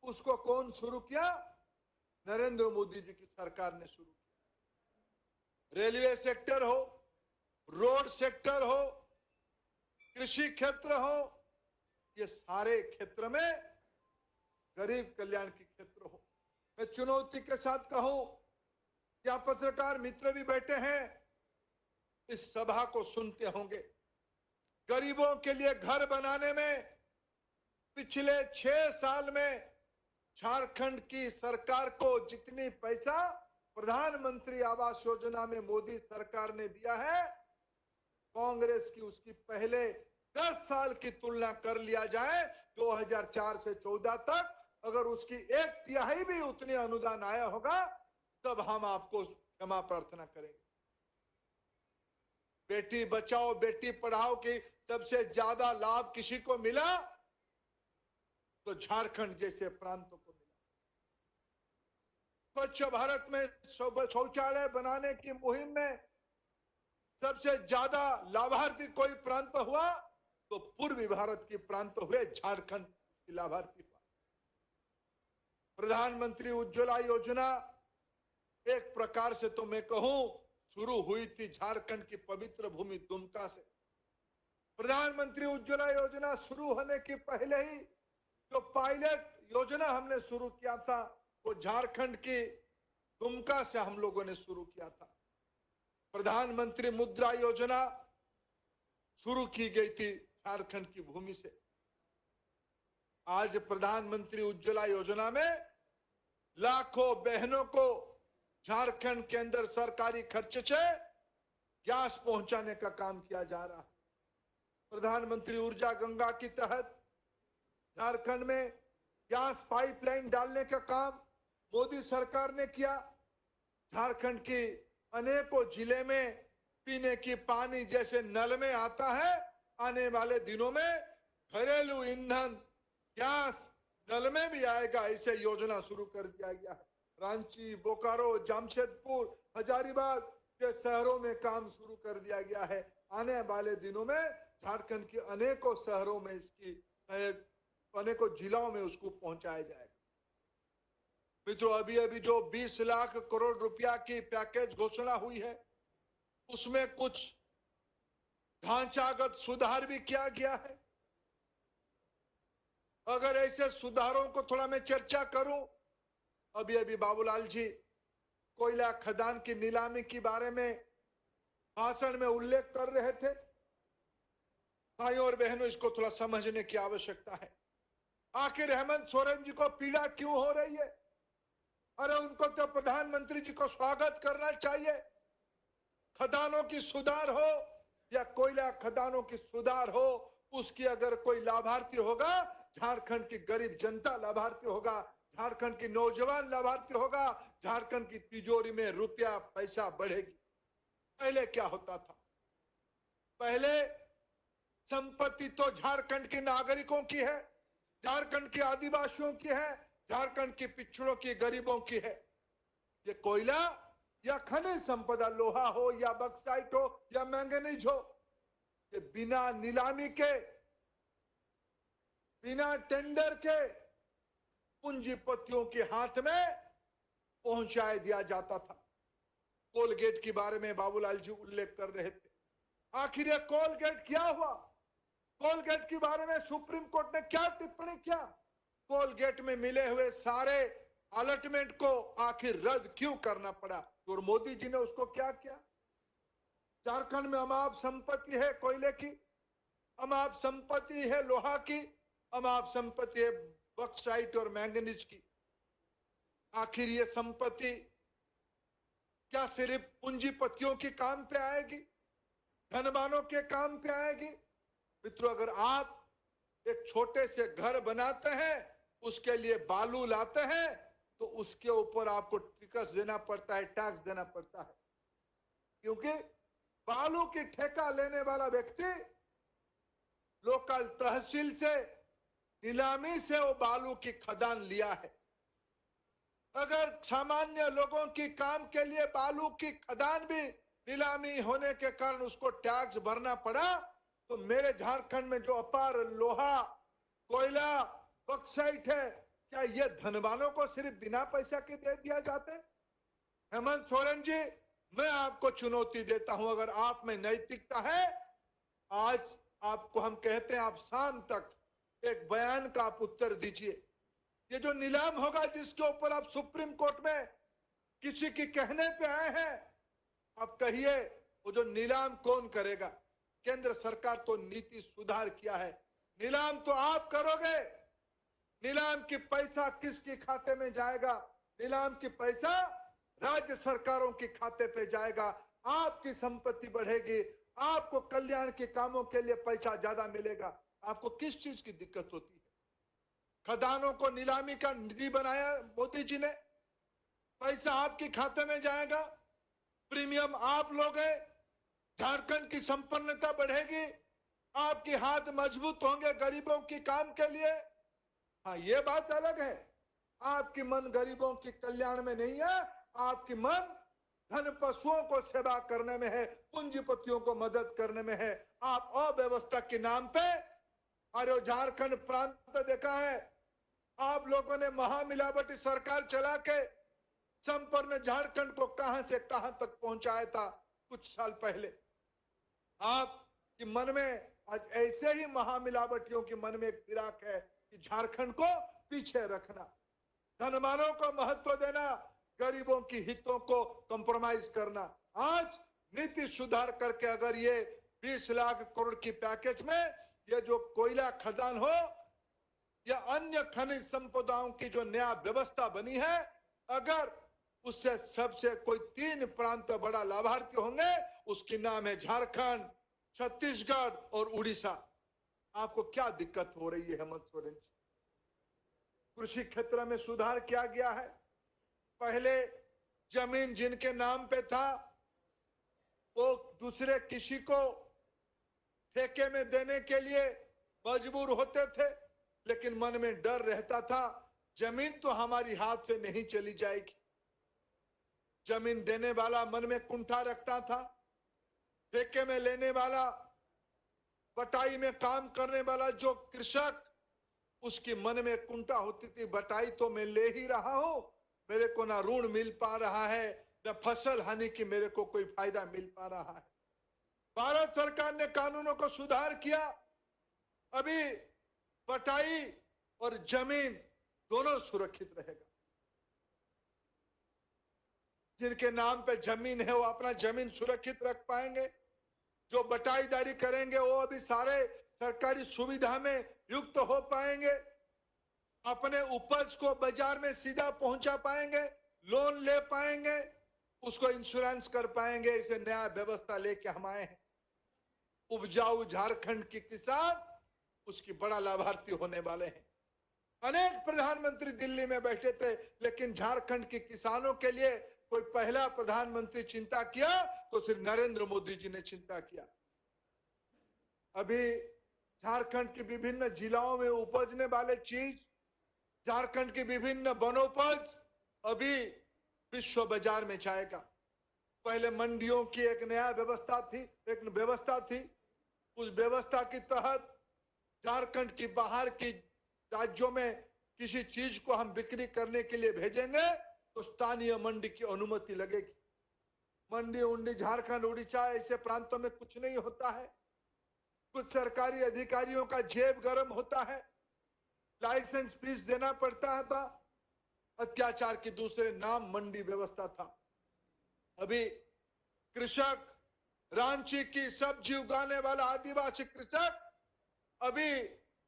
उसको कौन शुरू किया? नरेंद्र मोदी जी की सरकार ने शुरू किया। रेलवे सेक्टर हो, रोड सेक्टर हो, कृषि क्षेत्र हो, ये सारे क्षेत्र में गरीब कल्याण के क्षेत्र हो। मैं चुनौती के साथ कहूं, या पत्रकार मित्र भी बैठे हैं, इस सभा को सुनते होंगे, गरीबों के लिए घर बनाने में पिछले 6 साल में झारखंड की सरकार को जितनी पैसा प्रधानमंत्री आवास योजना में मोदी सरकार ने दिया है, कांग्रेस की उसकी पहले 10 साल की तुलना कर लिया जाए 2004 से 14 तक, अगर उसकी 1/3 भी उतने अनुदान आया होगा, तब हम आपको क्षमा प्रार्थना करेंगे। बेटी बचाओ बेटी पढ़ाओ की सबसे ज्यादा लाभ किसी को मिला तो झारखंड जैसे प्रांतों को मिला। स्वच्छ भारत में शौचालय बनाने की मुहिम में सबसे ज्यादा लाभार्थी कोई प्रांत हुआ तो पूर्वी भारत के प्रांत हुए, झारखंड की लाभार्थी हुआ। प्रधानमंत्री उज्ज्वला योजना एक प्रकार से तो मैं कहूं शुरू हुई थी झारखंड की पवित्र भूमि दुमका से। प्रधानमंत्री उज्ज्वला योजना शुरू होने के पहले ही जो पायलट योजना हमने शुरू किया था वो झारखंड की दुमका से हम लोगों ने शुरू किया था। प्रधानमंत्री मुद्रा योजना शुरू की गई थी झारखंड की भूमि से। आज प्रधानमंत्री उज्ज्वला योजना में लाखों बहनों को झारखंड के अंदर सरकारी खर्च से गैस पहुंचाने का काम किया जा रहा है। प्रधानमंत्री ऊर्जा गंगा के तहत झारखंड में गैस पाइपलाइन डालने का काम मोदी सरकार ने किया। झारखंड के अनेकों जिले में पीने की पानी जैसे नल में आता है, आने वाले दिनों में घरेलू ईंधन गैस नल में भी आएगा, ऐसे योजना शुरू कर दिया गया है। रांची, बोकारो, जामशेदपुर, हजारीबाग के शहरों में काम शुरू कर दिया गया है। आने वाले दिनों में झारखंड के अनेकों शहरों में इसकी अनेकों जिलों में उसको पहुंचाया जाएगा। मित्रों, अभी अभी जो 20 लाख करोड़ रुपया की पैकेज घोषणा हुई है उसमें कुछ ढांचागत सुधार भी किया गया है। अगर ऐसे सुधारों को थोड़ा मैं चर्चा करूं अभी अभी बाबूलाल जी कोयला खदान की नीलामी के बारे में भाषण में उल्लेख कर रहे थे। भाइयों और बहनों, इसको थोड़ा समझने की आवश्यकता है। आखिर हेमंत सोरेन जी को पीड़ा क्यों हो रही है? अरे उनको तो प्रधानमंत्री जी को स्वागत करना चाहिए। खदानों की सुधार हो या कोयला खदानों की सुधार हो, उसकी अगर कोई लाभार्थी होगा, झारखंड की गरीब जनता लाभार्थी होगा, झारखंड की नौजवान लाभार्थी होगा, झारखंड की तिजोरी में रुपया पैसा बढ़ेगी। पहले क्या होता था? पहले संपत्ति तो झारखंड के नागरिकों की है, झारखंड के आदिवासियों की है, झारखंड के पिछड़ों की, गरीबों की है। ये कोयला या खनिज संपदा, लोहा हो या बक्साइट हो या मैंगनीज हो, ये बिना नीलामी के, बिना टेंडर के पूंजीपतियों के हाथ में पहुंचाए दिया जाता था। कोलगेट के बारे में बाबूलाल जी उल्लेख कर रहे थे। आखिर ये कोलगेट क्या हुआ? कोलगेट के बारे में सुप्रीम कोर्ट ने क्या टिप्पणी किया? कोलगेट में मिले हुए सारे अलॉटमेंट को आखिर रद्द क्यों करना पड़ा? और मोदी जी ने उसको क्या किया? झारखंड में अमाप संपत्ति है कोयले की, अमाप संपत्ति है लोहा की, अमाप संपत्ति है बॉक्साइट और मैंगनीज की। आखिर ये संपत्ति क्या सिर्फ पूंजीपतियों के काम पे आएगी, धनवानों के काम पे आएगी? मित्रों, अगर आप एक छोटे से घर बनाते हैं, उसके लिए बालू लाते हैं, तो उसके ऊपर आपको टिकस देना पड़ता है, टैक्स देना पड़ता है, क्योंकि बालू की ठेका लेने वाला व्यक्ति लोकल तहसील से नीलामी से वो बालू की खदान लिया है। अगर सामान्य लोगों की काम के लिए बालू की खदान भी नीलामी होने के कारण उसको टैक्स भरना पड़ा, तो मेरे झारखंड में जो अपार लोहा, कोयला, बॉक्साइट है, क्या ये धनवानों को सिर्फ बिना पैसा के दे दिया जाता है? हेमंत सोरेन जी, मैं आपको चुनौती देता हूं, अगर आप में नैतिकता है, आज आपको हम कहते हैं, आप शाम तक एक बयान का आप उत्तर दीजिए। ये जो नीलाम होगा, जिसके ऊपर आप सुप्रीम कोर्ट में किसी के कहने पे आए हैं, आप कहिए वो जो नीलाम कौन करेगा? केंद्र सरकार तो नीति सुधार किया है, नीलाम तो आप करोगे। नीलाम की पैसा किसके खाते में जाएगा? नीलाम की पैसा राज्य सरकारों के खाते पे जाएगा। आपकी संपत्ति बढ़ेगी, आपको कल्याण के कामों के लिए पैसा ज्यादा मिलेगा। आपको किस चीज की दिक्कत होती है? खदानों को नीलामी का निधि बनाया मोदी जी ने, पैसा आपके खाते में जाएगा, प्रीमियम आप लोगे, झारखंड की संपन्नता बढ़ेगी, आपके हाथ मजबूत होंगे गरीबों के काम के लिए। हाँ, ये बात अलग है, आपकी मन गरीबों के कल्याण में नहीं है, आपकी मन धन पशुओं को सेवा करने में है, पूंजीपतियों को मदद करने में है। आप अव्यवस्था के नाम पे, अरे झारखंड प्रांत देखा है, आप लोगों ने महामिलावटी सरकार चला के संपन्न झारखंड को कहां से कहां तक पहुंचाया था कुछ साल पहले। आपके मन में आज ऐसे ही महामिलावटियों के मन में एक फिराक है कि झारखंड को पीछे रखना, धनवानों को महत्व देना, गरीबों की हितों को कॉम्प्रोमाइज करना। आज नीति सुधार करके अगर ये 20 लाख करोड़ की पैकेज में ये जो कोयला खदान हो या अन्य खनिज संपदाओं की जो नया व्यवस्था बनी है, अगर उससे सबसे कोई 3 प्रांत बड़ा लाभार्थी होंगे, उसकी नाम है झारखंड, छत्तीसगढ़ और उड़ीसा। आपको क्या दिक्कत हो रही है हेमंत सोरेन जी? कृषि क्षेत्र में सुधार किया गया है। पहले जमीन जिनके नाम पे था वो दूसरे किसी को ठेके में देने के लिए मजबूर होते थे, लेकिन मन में डर रहता था, जमीन तो हमारी हाथ से नहीं चली जाएगी। जमीन देने वाला मन में कुंठा रखता था, ठेके में लेने वाला, बटाई में काम करने वाला जो कृषक, उसके मन में कुंठा होती थी, बटाई तो मैं ले ही रहा हूं, मेरे को ना ऋण मिल पा रहा है, न फसल हानि की मेरे को कोई फायदा मिल पा रहा है। भारत सरकार ने कानूनों को सुधार किया, अभी बटाई और जमीन दोनों सुरक्षित रहेगा। जिनके नाम पे जमीन है वो अपना जमीन सुरक्षित रख पाएंगे। जो बटाईदारी करेंगे वो अभी सारे सरकारी सुविधा में युक्त हो पाएंगे, अपने उपज को बाजार में सीधा पहुंचा पाएंगे, लोन ले पाएंगे, उसको इंश्योरेंस कर पाएंगे। इसे नया व्यवस्था लेके हम आए हैं। उपजाऊ झारखंड के किसान उसकी बड़ा लाभार्थी होने वाले हैं। अनेक प्रधानमंत्री दिल्ली में बैठे थे, लेकिन झारखंड के किसानों के लिए कोई पहला प्रधानमंत्री चिंता किया तो सिर्फ नरेंद्र मोदी जी ने चिंता किया। अभी झारखंड के विभिन्न जिलाओं में उपजने वाले चीज, झारखंड की विभिन्न वनोपज अभी विश्व बाजार में जाएगा। पहले मंडियों की एक नया व्यवस्था थी। उस व्यवस्था के तहत झारखंड की बाहर की राज्यों में किसी चीज को हम बिक्री करने के लिए भेजेंगे तो स्थानीय मंडी की अनुमति लगेगी। मंडी उंडी झारखंड, उड़ीसा ऐसे प्रांतों में कुछ नहीं होता है। कुछ सरकारी अधिकारियों का जेब गरम होता है, लाइसेंस फीस देना पड़ता था। अत्याचार के दूसरे नाम मंडी व्यवस्था था। अभी कृषक, रांची की सब्जी उगाने वाला आदिवासी कृषक अभी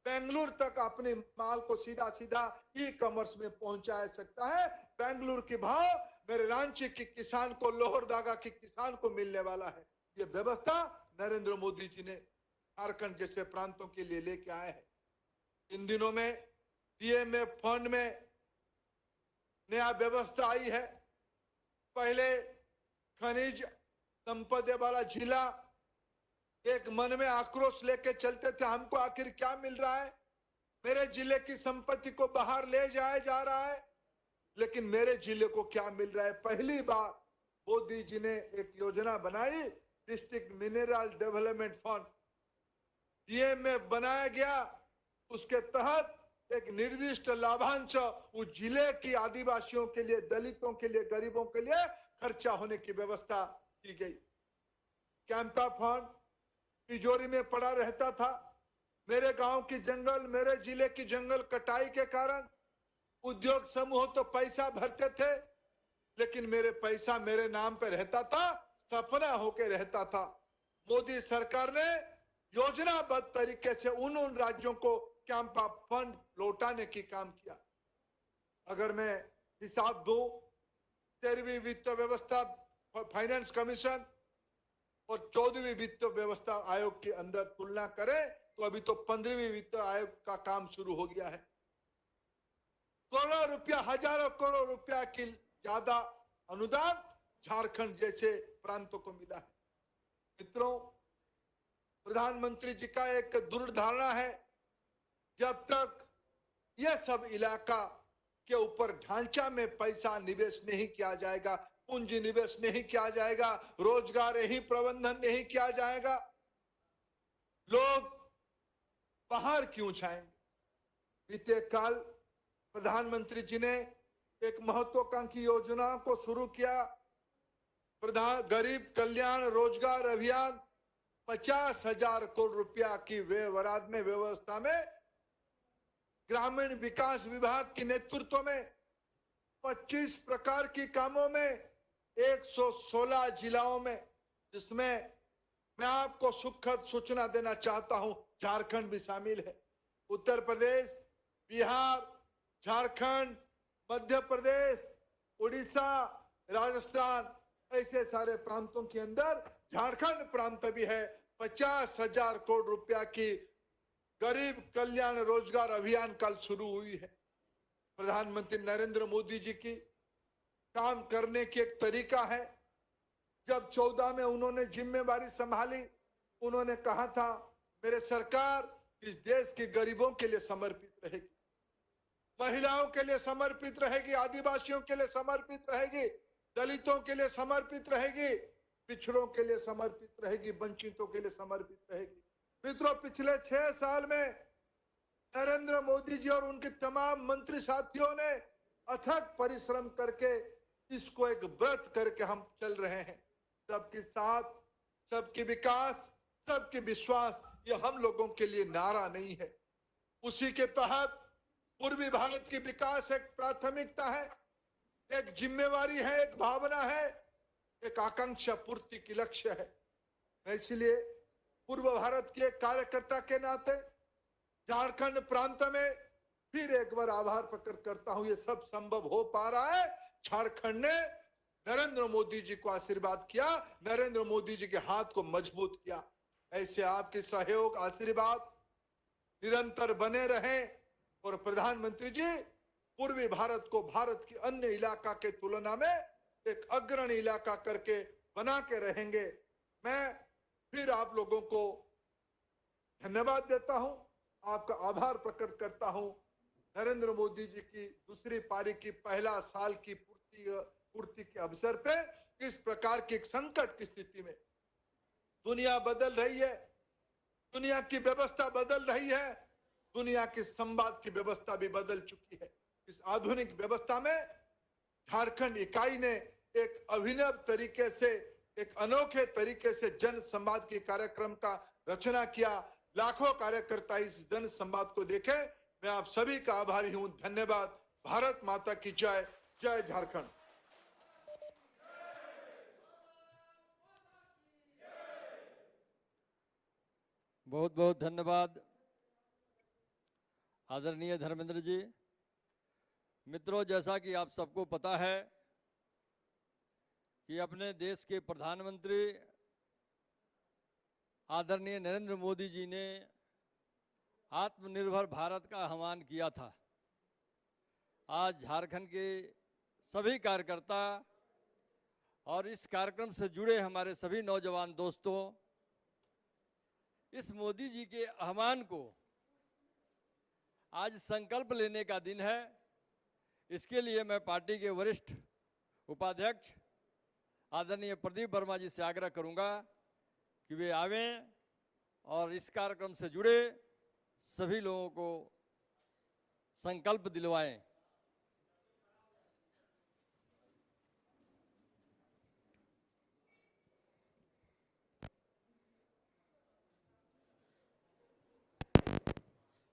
बेंगलुरु तक अपने माल को सीधा सीधा ई कॉमर्स में पहुंचा सकता है। बेंगलुरु के भाव मेरे रांची के किसान को, लोहरदगा के किसान को मिलने वाला है। ये व्यवस्था नरेंद्र मोदी जी ने झारखंड जैसे प्रांतों के लिए लेके आए हैं। इन दिनों में डीएमएफ फंड में नया व्यवस्था आई है। पहले खनिज संपदा वाला जिला एक मन में आक्रोश लेके चलते थे, हमको आखिर क्या मिल रहा है, मेरे जिले की संपत्ति को बाहर ले जाया जा रहा है, लेकिन मेरे जिले को क्या मिल रहा है। पहली बार मोदी जी ने एक योजना बनाई, district mineral development fund DMF बनाया गया। उसके तहत एक निर्दिष्ट लाभांश उस जिले की आदिवासियों के लिए, दलितों के लिए, गरीबों के लिए खर्चा होने की व्यवस्था की गई। कैंपा फंड तिजोरी में पड़ा रहता था। मेरे गांव की जंगल, मेरे जिले की जंगल कटाई के कारण उद्योग समूह तो पैसा भरते थे, लेकिन मेरे पैसा मेरे नाम पे रहता था, सपना होके रहता था। मोदी सरकार ने योजनाबद्ध तरीके से उन राज्यों को कैंपा फंड लौटाने की काम किया। अगर मैं हिसाब दूं, 13वीं वित्त व्यवस्था फाइनेंस कमीशन और 14वीं वित्त व्यवस्था आयोग के अंदर तुलना करें तो अभी तो 15वीं वित्त आयोग का काम शुरू हो गया है। करोड़ों रुपया, हजारों करोड़ रुपया की ज्यादा अनुदान झारखंड जैसे प्रांतों को मिला है। मित्रों, प्रधानमंत्री जी का एक दुर्धारणा है, जब तक यह सब इलाका के ऊपर ढांचा में पैसा निवेश नहीं किया जाएगा, पूंजी निवेश नहीं किया जाएगा, रोजगार ही प्रबंधन नहीं किया जाएगा, लोग बाहर क्यों जाएंगे। बीते कल प्रधानमंत्री जी ने एक महत्वाकांक्षी योजना को शुरू किया, गरीब कल्याण रोजगार अभियान। 50,000 करोड़ रुपया की व्यवस्था में ग्रामीण विकास विभाग के नेतृत्व में 25 प्रकार की कामों में 116 जिलाओं में, जिसमें मैं आपको सुखद सूचना देना चाहता हूं, झारखंड भी शामिल है। उत्तर प्रदेश, बिहार, झारखंड, मध्य प्रदेश, उड़ीसा, राजस्थान, ऐसे सारे प्रांतों के अंदर झारखंड प्रांत भी है। 50,000 करोड़ रुपया की गरीब कल्याण रोजगार अभियान कल शुरू हुई है। प्रधानमंत्री नरेंद्र मोदी जी की काम करने की एक तरीका है। जब 14 में उन्होंने जिम्मेवारी संभाली, उन्होंने कहा था मेरे सरकार इस देश के गरीबों के लिए समर्पित रहेगी, महिलाओं के लिए समर्पित रहेगी, आदिवासियों के लिए समर्पित रहेगी, दलितों के लिए समर्पित रहेगी, पिछड़ों के लिए समर्पित रहेगी, वंचितों के लिए समर्पित रहेगी। मित्रों, पिछले 6 साल में नरेंद्र मोदी जी और उनके तमाम मंत्री साथियों ने अथक परिश्रम करके इसको एक व्रत करके हम चल रहे हैं। सबके साथ, सबके विकास, सबके विश्वास, ये हम लोगों के लिए नारा नहीं है। उसी के तहत पूर्वी भारत की विकास एक प्राथमिकता है। एक जिम्मेवारी है, एक भावना है, एक आकांक्षा पूर्ति की लक्ष्य है। मैं इसलिए पूर्व भारत के एक कार्यकर्ता के नाते झारखंड प्रांत में फिर एक बार आभार प्रकट करता हूं। ये सब संभव हो पा रहा है, झारखंड ने नरेंद्र मोदी जी को आशीर्वाद किया, नरेंद्र मोदी जी के हाथ को मजबूत किया। ऐसे आपके सहयोग, आशीर्वाद निरंतर बने रहें और प्रधानमंत्री जी पूर्वी भारत को भारत की अन्य इलाका के तुलना में एक अग्रणी इलाका करके बना के रहेंगे। मैं फिर आप लोगों को धन्यवाद देता हूं, आपका आभार प्रकट करता हूं। नरेंद्र मोदी जी की दूसरी पारी की पहला साल की पूर्ति के अवसर पे इस प्रकार की एक संकट की स्थिति में दुनिया बदल रही है, दुनिया की व्यवस्था बदल रही है, दुनिया की संवाद की व्यवस्था भी बदल चुकी है। इस आधुनिक व्यवस्था में झारखंड इकाई ने एक अभिनव तरीके से, एक अनोखे तरीके से जन संवाद के कार्यक्रम का रचना किया। लाखों कार्यकर्ता इस जन संवाद को देखे। मैं आप सभी का आभारी हूं। धन्यवाद। भारत माता की जय। जय झारखंड। बहुत बहुत धन्यवाद आदरणीय धर्मेंद्र जी। मित्रों, जैसा कि आप सबको पता है कि अपने देश के प्रधानमंत्री आदरणीय नरेंद्र मोदी जी ने आत्मनिर्भर भारत का आह्वान किया था। आज झारखंड के सभी कार्यकर्ता और इस कार्यक्रम से जुड़े हमारे सभी नौजवान दोस्तों इस मोदी जी के आह्वान को आज संकल्प लेने का दिन है। इसके लिए मैं पार्टी के वरिष्ठ उपाध्यक्ष आदरणीय प्रदीप वर्मा जी से आग्रह करूंगा कि वे आवें और इस कार्यक्रम से जुड़े सभी लोगों को संकल्प दिलवाएं।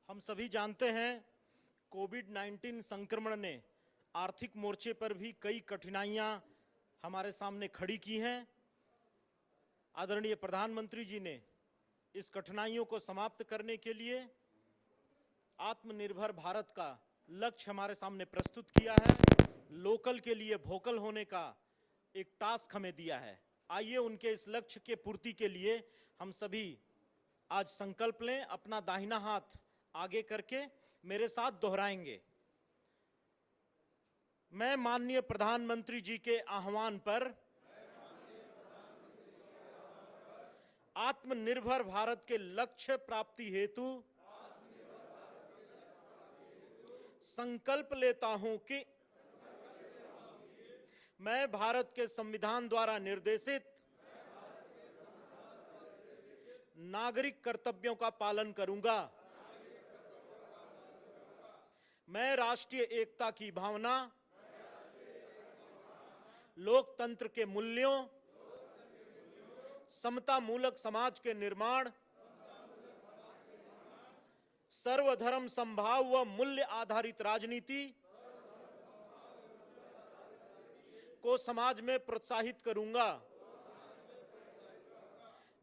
हम सभी जानते हैं कोविड-19 संक्रमण ने आर्थिक मोर्चे पर भी कई कठिनाइयां हमारे सामने खड़ी की हैं। आदरणीय प्रधानमंत्री जी ने इस कठिनाइयों को समाप्त करने के लिए आत्मनिर्भर भारत का लक्ष्य हमारे सामने प्रस्तुत किया है। लोकल के लिए वोकल होने का एक टास्क हमें दिया है। आइए उनके इस लक्ष्य के पूर्ति के लिए हम सभी आज संकल्प लें। अपना दाहिना हाथ आगे करके मेरे साथ दोहराएंगे। मैं माननीय प्रधानमंत्री जी के आह्वान पर आत्मनिर्भर भारत के लक्ष्य प्राप्ति हेतु संकल्प लेता हूं कि मैं भारत के संविधान द्वारा निर्देशित नागरिक कर्तव्यों का पालन करूंगा। मैं राष्ट्रीय एकता की भावना, लोकतंत्र के मूल्यों, समता मूलक समाज के निर्माण, सर्वधर्म समभाव व मूल्य आधारित राजनीति को समाज में प्रोत्साहित करूंगा।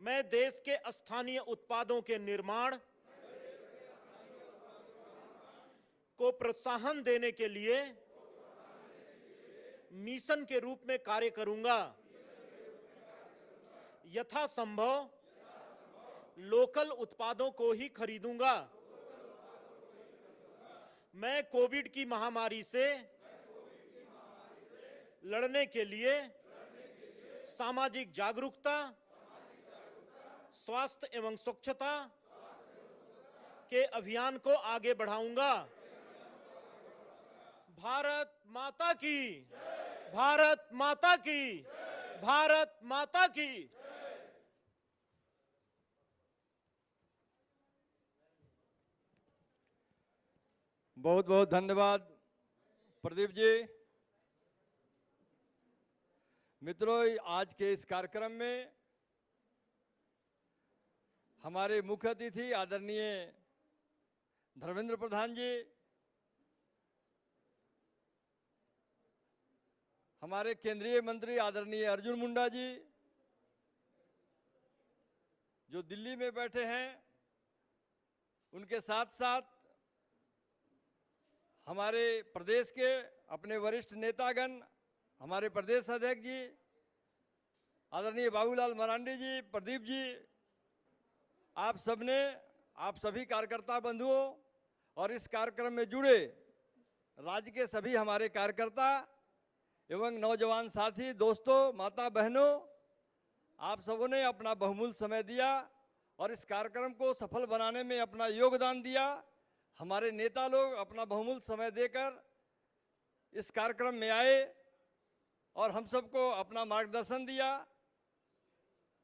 मैं देश के स्थानीय उत्पादों के निर्माण को प्रोत्साहन देने के लिए मिशन के रूप में कार्य करूंगा। यथासंभव लोकल उत्पादों को ही खरीदूंगा। मैं कोविड की महामारी से लड़ने के लिए सामाजिक जागरूकता, स्वास्थ्य एवं स्वच्छता के अभियान को आगे बढ़ाऊंगा। भारत माता की, भारत माता की, भारत माता की। बहुत बहुत धन्यवाद प्रदीप जी। मित्रों, आज के इस कार्यक्रम में हमारे मुख्य अतिथि आदरणीय धर्मेंद्र प्रधान जी, हमारे केंद्रीय मंत्री आदरणीय अर्जुन मुंडा जी जो दिल्ली में बैठे हैं, उनके साथ साथ हमारे प्रदेश के अपने वरिष्ठ नेतागण, हमारे प्रदेश अध्यक्ष जी आदरणीय बाबूलाल मरांडी जी, प्रदीप जी, आप सबने, आप सभी कार्यकर्ता बंधुओं और इस कार्यक्रम में जुड़े राज्य के सभी हमारे कार्यकर्ता एवं नौजवान साथी, दोस्तों, माता बहनों, आप सबों ने अपना बहुमूल्य समय दिया और इस कार्यक्रम को सफल बनाने में अपना योगदान दिया। हमारे नेता लोग अपना बहुमूल्य समय देकर इस कार्यक्रम में आए और हम सबको अपना मार्गदर्शन दिया।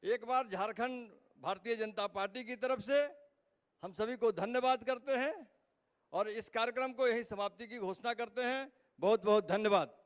एक बार झारखंड भारतीय जनता पार्टी की तरफ से हम सभी को धन्यवाद करते हैं और इस कार्यक्रम को यही समाप्ति की घोषणा करते हैं। बहुत बहुत धन्यवाद।